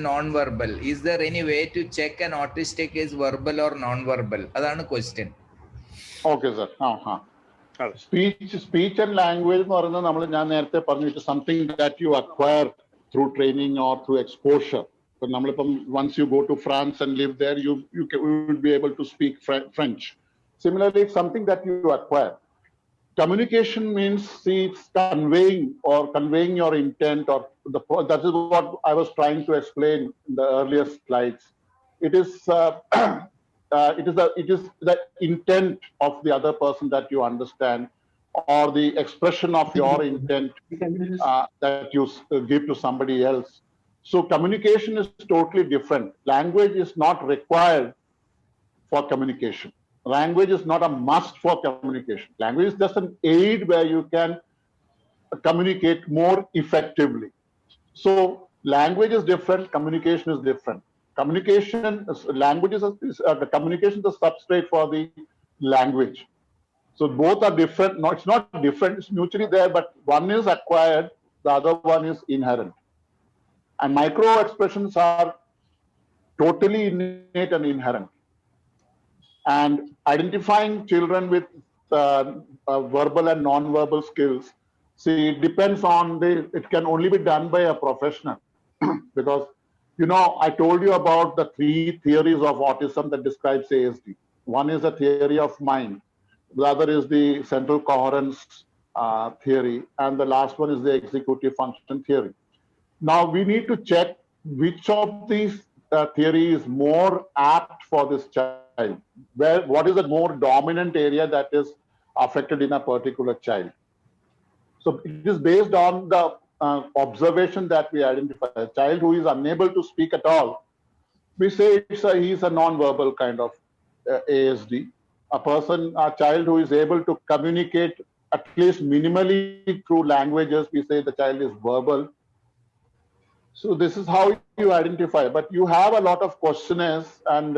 non-verbal? Is there any way to check an autistic is verbal or non-verbal? Adana question. Okay, sir. Speech and language എന്ന് പറയുന്നത് ഞാൻ നേരത്തെ പറഞ്ഞു, it is something that you acquire through training or through exposure. So നമ്മളിപ്പം once you go to France and live there, you will be able to speak French. Similarly, it's something that you acquire. Communication means it's conveying your intent, or that is what I was trying to explain in the earlier slides. It is it is the intent of the other person that you understand, or the expression of your intent that you give to somebody else. So communication is totally different. Language is not required for communication. Language is not a must for communication. Language is just an aid where you can communicate more effectively. So language is different, communication is different. Language is communication is a substrate for the language. So both are different. No, it's not different, it's mutually there, but one is acquired, the other one is inherent. And micro expressions are totally innate and inherent. And identifying children with verbal and non-verbal skills, see, it depends on it can only be done by a professional. Because, you know, I told you about the 3 theories of autism that describes ASD. One is a theory of mind, the other is the central coherence theory, and the last one is the executive function theory. Now we need to check which of these theory is more apt for this child. What is the more dominant area that is affected in a particular child? So it is based on the observation that we identify. A child who is unable to speak at all, we say he is a non-verbal kind of ASD. A child who is able to communicate at least minimally through languages, we say the child is verbal. So this is how you identify, but you have a lot of questionnaires and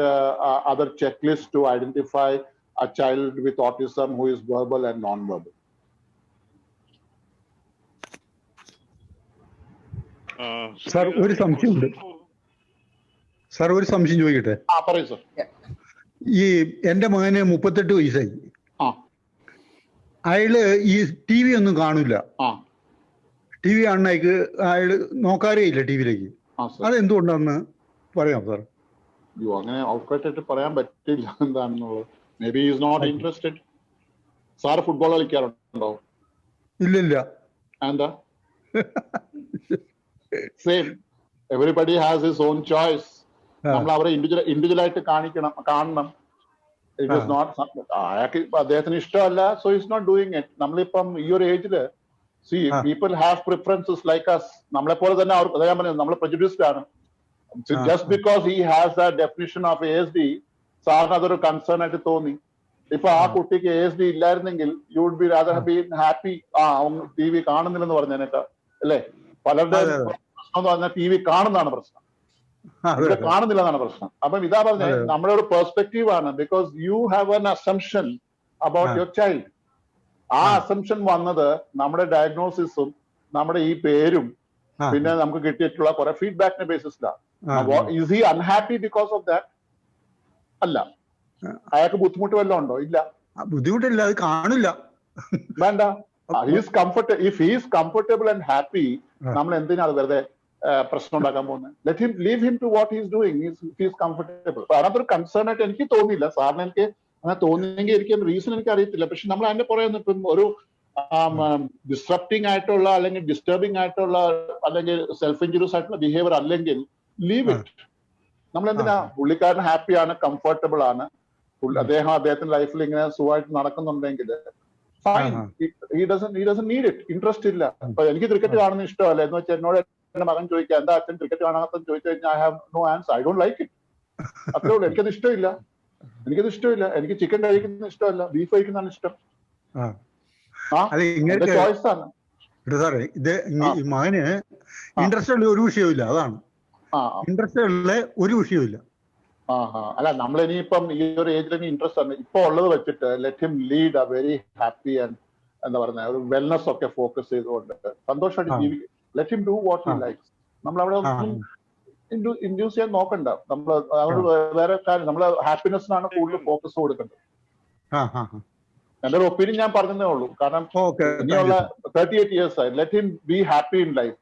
other checklists to identify a child with autism who is verbal and non-verbal. Sir, ഒരു സംശയമുണ്ട്. Sir, ഒരു സംശയം ചോദിക്കട്ടെ? പറയൂ sir. ഈ എന്റെ മകന് 38 വയസ്സായി. അയാള് ഈ TV ഒന്നും കാണില്ല. TV കാണുന്നേക്ക് അയാള് നോക്കാറേ ഇല്ല ടിവിയിലേക്ക്. അതെന്തുകൊണ്ടാന്ന് പറയാം സാർ? അങ്ങനെ ഔട്ട്റൈറ്റ് പറയാൻ പറ്റില്ല എന്താണെന്നുള്ളത്. Maybe is not interested. Sir football കളിക്കാറുണ്ടോ? ഇല്ലില്ല. എന്താ? Same. Everybody has his own choice. നമ്മൾ അവരെ ഇൻഡിവിജ്വൽ ആയിട്ട് കാണണം. ഇറ്റ് ഇസ് നോട്ട് അയാൾക്ക് അദ്ദേഹത്തിന് ഇഷ്ടമല്ല, so it's not doing it. നമ്മളിപ്പം ഈ ഒരു ഏജില് see, people have preferences like us. നമ്മളെ പോലെ തന്നെ അവർക്ക് ഞാൻ പറഞ്ഞത് നമ്മൾ prejudice ആണ്. Just because he has that definition of ASD, സാറിന് അതൊരു കൺസേൺ ആയിട്ട് തോന്നി. ഇപ്പൊ ആ കുട്ടിക്ക് ASD ഇല്ലായിരുന്നെങ്കിൽ you would be rather be happy. TV കാണുന്നില്ലെന്ന് പറഞ്ഞതിനേക്കാൾ അല്ലേ? പലരുടെ പ്രശ്നം എന്ന് പറഞ്ഞാൽ TV കാണുന്നതാണ് പ്രശ്നം, കാണുന്നില്ല എന്നാണ് പ്രശ്നം. അപ്പം ഇതാ പറഞ്ഞത് നമ്മുടെ ഒരു പെർസ്പെക്റ്റീവ് ആണ്. Because you have an assumption about your child. ആ അസംഷൻ വന്നത് നമ്മുടെ ഡയഗ്നോസിസും നമ്മുടെ ഈ പേരും പിന്നെ നമുക്ക് കിട്ടിയിട്ടുള്ള കുറെ ഫീഡ്ബാക്കിന്റെ ബേസിസിലാണ്. Is he unhappy because of that? അല്ല. അയാൾക്ക് ബുദ്ധിമുട്ട് വല്ലതും ഉണ്ടോ? ഇല്ല, ബുദ്ധിമുട്ടില്ല, അത് കാണില്ല. വേണ്ട. If he is comfortable and happy, നമ്മൾ എന്തിനാ അത് വെറുതെ പ്രശ്നം ഉണ്ടാക്കാൻ പോകുന്നത്? Let him leave him to what he's doing. He is comfortable. അതിനകത്തൊരു കൺസേൺ ആയിട്ട് എനിക്ക് തോന്നിയില്ല. സാറിന് എനിക്ക് അങ്ങനെ തോന്നിയെങ്കിൽ എനിക്ക് റീസൺ എനിക്ക് അറിയത്തില്ല. പക്ഷെ നമ്മൾ അതിന്റെ പുറകെ ഇപ്പം ഒരു ഡിസ്ട്രപ്റ്റിംഗ് ആയിട്ടുള്ള അല്ലെങ്കിൽ ഡിസ്റ്റർബിംഗ് ആയിട്ടുള്ള അല്ലെങ്കിൽ സെൽഫ് ഇൻജുറീസ് ആയിട്ടുള്ള ബിഹേവിയർ അല്ലെങ്കിൽ ലീവ് ഇറ്റ്. നമ്മൾ എന്തിനാ? പുള്ളിക്കാരൻ ഹാപ്പിയാണ്, കംഫർട്ടബിൾ ആണ്, അദ്ദേഹത്തിന്റെ ലൈഫിൽ ഇങ്ങനെ സുഖമായിട്ട് നടക്കുന്നുണ്ടെങ്കിൽ fine. He doesn't need it. Interest ഇല്ല. അപ്പൊ എനിക്ക് ക്രിക്കറ്റ് കാണുന്ന ഇഷ്ടമല്ല എന്ന് വെച്ചാൽ എന്നോട് എന്റെ മകൻ ചോദിക്കുക എന്താ അച്ഛൻ ക്രിക്കറ്റ് കാണാത്തെന്ന് ചോദിച്ചു കഴിഞ്ഞാൽ I have no answer. I don't like it. അത്രേ ഉള്ളൂ. എനിക്കത് ഇഷ്ടമില്ല. എനിക്ക് ചിക്കൻ കഴിക്കുന്ന ഇഷ്ടമല്ല, ബീഫ് കഴിക്കുന്നതാണ് ഇഷ്ടം. ചോയ്സ് ആണ്. സാറേ, ഇത് മകന് ഇൻട്രസ്റ്റ് ഉള്ള ഒരു വിഷയമില്ല. അതാണ് ഇൻട്രസ്റ്റ് ഉള്ള ഒരു വിഷയമില്ല. അല്ല, നമ്മൾ ഇനിയിപ്പം ഈ ഒരു ഏജിൽ ഇൻട്രസ്റ്റ് ആണ് ഇപ്പൊ ഉള്ളത് വെച്ചിട്ട് let him lead A very happy and എന്താ പറയുക ഒരു വെൽനെസ് ഒക്കെ ഫോക്കസ് ചെയ്തുകൊണ്ട് സന്തോഷമായിട്ട് ജീവിക്കും. Let him do what he likes. നമ്മൾ അവിടെ ഇൻഡ്യൂസ് ചെയ്യാൻ നോക്കണ്ട. നമ്മൾ വേറെ കാര്യം, നമ്മള് ഹാപ്പിനെസ്സിനാണ് കൂടുതൽ ഫോക്കസ് കൊടുക്കേണ്ടത്. എന്റെ ഒരു ഒപ്പീനിയൻ ഞാൻ പറഞ്ഞതേ ഉള്ളൂ. കാരണം ഇനിയുള്ള 38 years ആയി. Let him be happy in life.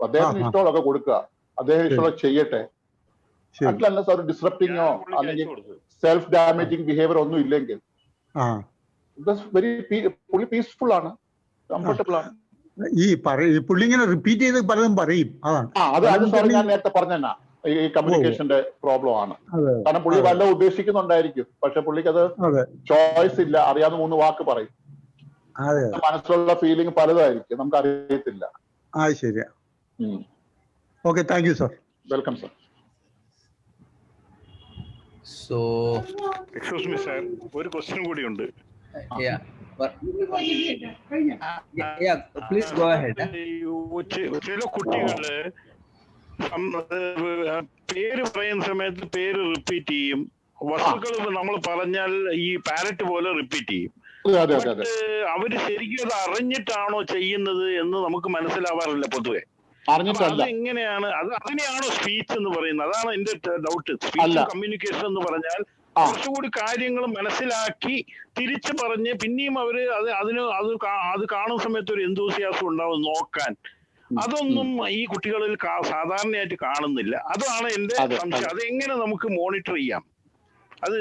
അദ്ദേഹത്തിന് ഇഷ്ടമുള്ളതൊക്കെ കൊടുക്കുക, അദ്ദേഹം ഇഷ്ടമുള്ള ചെയ്യട്ടെ. അല്ല ഒരു ഡിസ്റപ്റ്റിങ്ങോ അല്ലെങ്കിൽ സെൽഫ് ഡാമേജിങ് ബിഹേവിയർ ഒന്നും ഇല്ലെങ്കിൽ പുള്ളി പീസ്ഫുൾ ആണ്, കംഫർട്ടബിൾ ആണ്. ഈ പുള്ളി ഇങ്ങനെ റിപ്പീറ്റ് ചെയ്ത് പലതും പറയും. അത് ഞാൻ നേരത്തെ പറഞ്ഞ ഈ കമ്മ്യൂണിക്കേഷന്റെ പ്രോബ്ലം ആണ്. കാരണം പുള്ളി വല്ല ഉദ്ദേശിക്കുന്നുണ്ടായിരിക്കും, പക്ഷെ പുള്ളിക്ക് അത് ചോയ്സ് ഇല്ല. അറിയാവുന്ന 3 വാക്ക് പറയും. മനസ്സിലുള്ള ഫീലിംഗ് പലതായിരിക്കും, നമുക്ക് അറിയത്തില്ല. ശരിയാ. Okay, thank you sir. Welcome sir. So, excuse me sir, ഒരു ക്വസ്റ്റ്യൻ കൂടി ഉണ്ട്. Yeah, please go ahead. ചില കുട്ടികള് പേര് പറയുന്ന സമയത്ത് പേര് റിപ്പീറ്റ് ചെയ്യും. വസ്തുക്കൾ നമ്മൾ പറഞ്ഞാൽ ഈ പാരറ്റ് പോലെ റിപ്പീറ്റ് ചെയ്യും. അവര് ശരിക്കും അത് അറിഞ്ഞിട്ടാണോ ചെയ്യുന്നത് എന്ന് നമുക്ക് മനസ്സിലാവാറില്ല പൊതുവെ. അതെങ്ങനെയാണ്, അതിനെയാണോ സ്പീച്ച് എന്ന് പറയുന്നത്? അതാണ് എന്റെ ഡൗട്ട്. സ്പീച്ച് കമ്മ്യൂണിക്കേഷൻ എന്ന് പറഞ്ഞാൽ കുറച്ചുകൂടി കാര്യങ്ങൾ മനസ്സിലാക്കി തിരിച്ചു പറഞ്ഞ് പിന്നെയും അവര് അത് കാണുന്ന സമയത്ത് ഒരു എന്തൂസിയാസം ഉണ്ടാവും നോക്കാൻ. അതൊന്നും ഈ കുട്ടികളിൽ സാധാരണയായിട്ട് കാണുന്നില്ല. അതാണ് എന്റെ സംശയം. അത് എങ്ങനെ നമുക്ക് മോണിറ്റർ ചെയ്യാം? അത്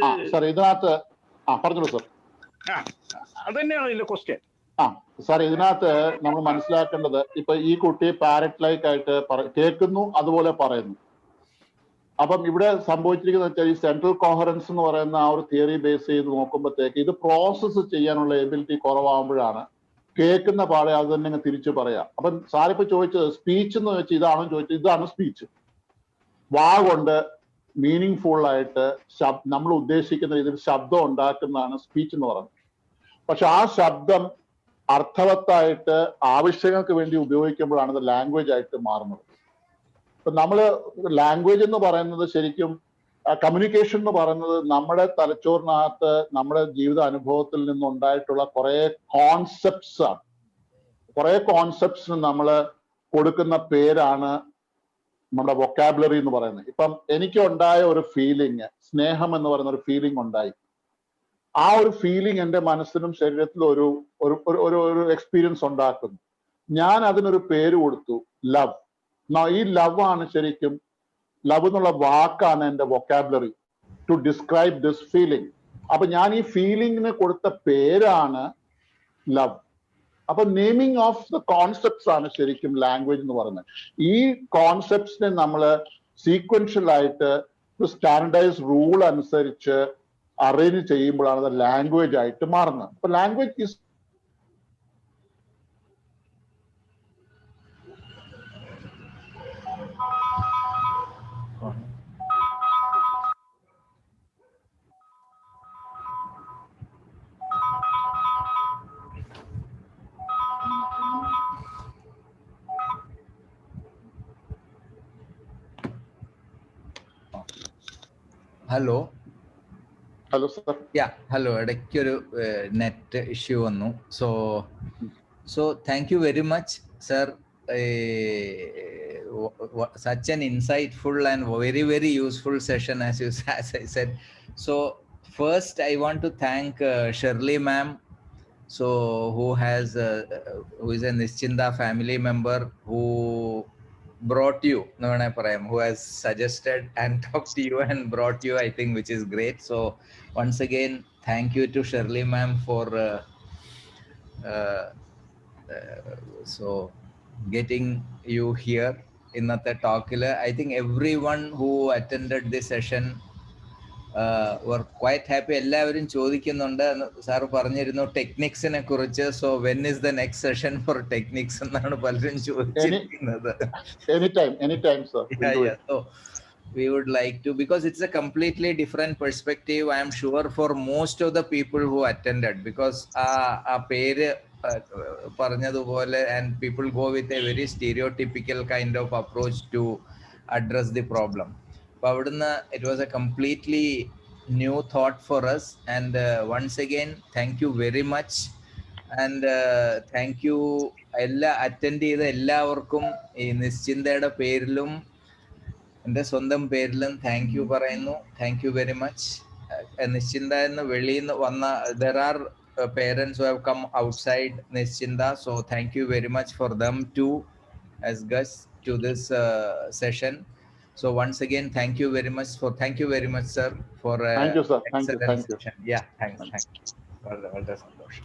പറഞ്ഞോളൂ സർ. അതന്നെയാണ് ഇതിന്റെ ക്വസ്റ്റ്യൻ. സാർ, ഇതിനകത്ത് നമ്മൾ മനസ്സിലാക്കേണ്ടത്, ഇപ്പൊ ഈ കുട്ടി പാരറ്റ് ലൈക്ക് ആയിട്ട് കേൾക്കുന്നു, അതുപോലെ പറയുന്നു. അപ്പം ഇവിടെ സംഭവിച്ചിരിക്കുന്നത് വെച്ചാൽ ഈ സെൻട്രൽ കോഹറൻസ് എന്ന് പറയുന്ന ആ ഒരു തിയറി ബേസ് ചെയ്ത് നോക്കുമ്പോഴത്തേക്ക് ഇത് പ്രോസസ്സ് ചെയ്യാനുള്ള എബിലിറ്റി കുറവാകുമ്പോഴാണ് കേൾക്കുന്ന പാടെ അത് തന്നെ തിരിച്ചു പറയാം. അപ്പം സാറിപ്പോ ചോദിച്ചത് സ്പീച്ച് എന്ന് വെച്ചാൽ ഇതാണോ ചോദിച്ചത്? ഇതാണ് സ്പീച്ച്. വാ കൊണ്ട് മീനിങ് ഫുൾ ആയിട്ട് നമ്മൾ ഉദ്ദേശിക്കുന്ന രീതിയിൽ ശബ്ദം ഉണ്ടാക്കുന്നതാണ് സ്പീച്ച് എന്ന് പറയുന്നത്. പക്ഷെ ആ ശബ്ദം അർത്ഥവത്തായിട്ട് ആവശ്യങ്ങൾക്ക് വേണ്ടി ഉപയോഗിക്കുമ്പോഴാണ് ഇത് ലാംഗ്വേജ് ആയിട്ട് മാറുന്നത്. ഇപ്പൊ നമ്മള് ലാംഗ്വേജ് എന്ന് പറയുന്നത് ശരിക്കും കമ്മ്യൂണിക്കേഷൻ എന്ന് പറയുന്നത് നമ്മുടെ തലച്ചോറിനകത്ത് നമ്മുടെ ജീവിത അനുഭവത്തിൽ നിന്നുണ്ടായിട്ടുള്ള കുറെ കോൺസെപ്റ്റ്സ് ആണ്. കുറെ കോൺസെപ്റ്റ്സിന് നമ്മൾ കൊടുക്കുന്ന പേരാണ് നമ്മുടെ വൊക്കാബുലറി എന്ന് പറയുന്നത്. ഇപ്പം എനിക്കുണ്ടായ ഒരു ഫീലിംഗ്, സ്നേഹം എന്ന് പറയുന്ന ഒരു ഫീലിംഗ് ഉണ്ടായി. ആ ഒരു ഫീലിംഗ് എൻ്റെ മനസ്സിനും ശരീരത്തിലും ഒരു എക്സ്പീരിയൻസ് ഉണ്ടാക്കുന്നു. ഞാൻ അതിനൊരു പേര് കൊടുത്തു, ലവ്. ഈ ലവ് ആണ് ശരിക്കും, ലവ് എന്നുള്ള വാക്കാണ് എൻ്റെ vocabulary to describe this feeling. അപ്പൊ ഞാൻ ഈ ഫീലിംഗിന് കൊടുത്ത പേരാണ് ലവ്. അപ്പൊ നെയിമിങ് ഓഫ് ദ കോൺസെപ്റ്റ്സ് ആണ് ശരിക്കും ലാംഗ്വേജ് എന്ന് പറയുന്നത്. ഈ കോൺസെപ്റ്റ്സിനെ നമ്മൾ സീക്വൻഷ്യൽ ആയിട്ട് സ്റ്റാൻഡേർഡൈസ് റൂൾ അനുസരിച്ച് അറേഞ്ച് ചെയ്യുമ്പോഴാണ് അത് ലാംഗ്വേജ് ആയിട്ട് മാറുന്നത്. അപ്പൊ language is hello. Hello sir. Hello, ഇടയ്ക്കൊരു നെറ്റ് ഇഷ്യൂ വന്നു. So thank you very much sir. Such an insightful and very, very useful session, as I said. So first I want to thank Shirley ma'am, who is a Nischinda family member who brought you, who has suggested and talked to you and brought you, I think, which is great. So once again, thank you to Shirley ma'am for getting you here in the talk. I think everyone who attended this session were quite happy. എല്ലാവരും ചോദിക്കുന്നുണ്ട്, sir പറഞ്ഞിരുന്നു ടെക്നിക്സിനെ കുറിച്ച്. So when is the next session for techniques എന്നാണ് പലരും ചോദിച്ചിരിക്കുന്നത്. anytime sir. So we would like to, because it's a completely different perspective, I am sure, for most of the people who attended, because a പേര് പറഞ്ഞതുപോലെ, and people go with a very stereotypical kind of approach to address the problem. But avidunna it was a completely new thought for us, and once again thank you very much, and thank you ella attend ചെയ്ത എല്ലാവർക്കും ഈ നിശ്ചിന്തയുടെ പേരിലും എൻ്റെ സ്വന്തം പേരിലും thank you പറയുന്നു. Thank you very much. നിശ്ചിന്ത എന്ന് വെളിയിൽ നിന്ന് വന്ന there are parents who have come outside Nischinda, so thank you very much for them too as guests to this session. So once again thank you very much sir for thank you sir. Thank you. Yeah, thanks. വളരെ സന്തോഷം.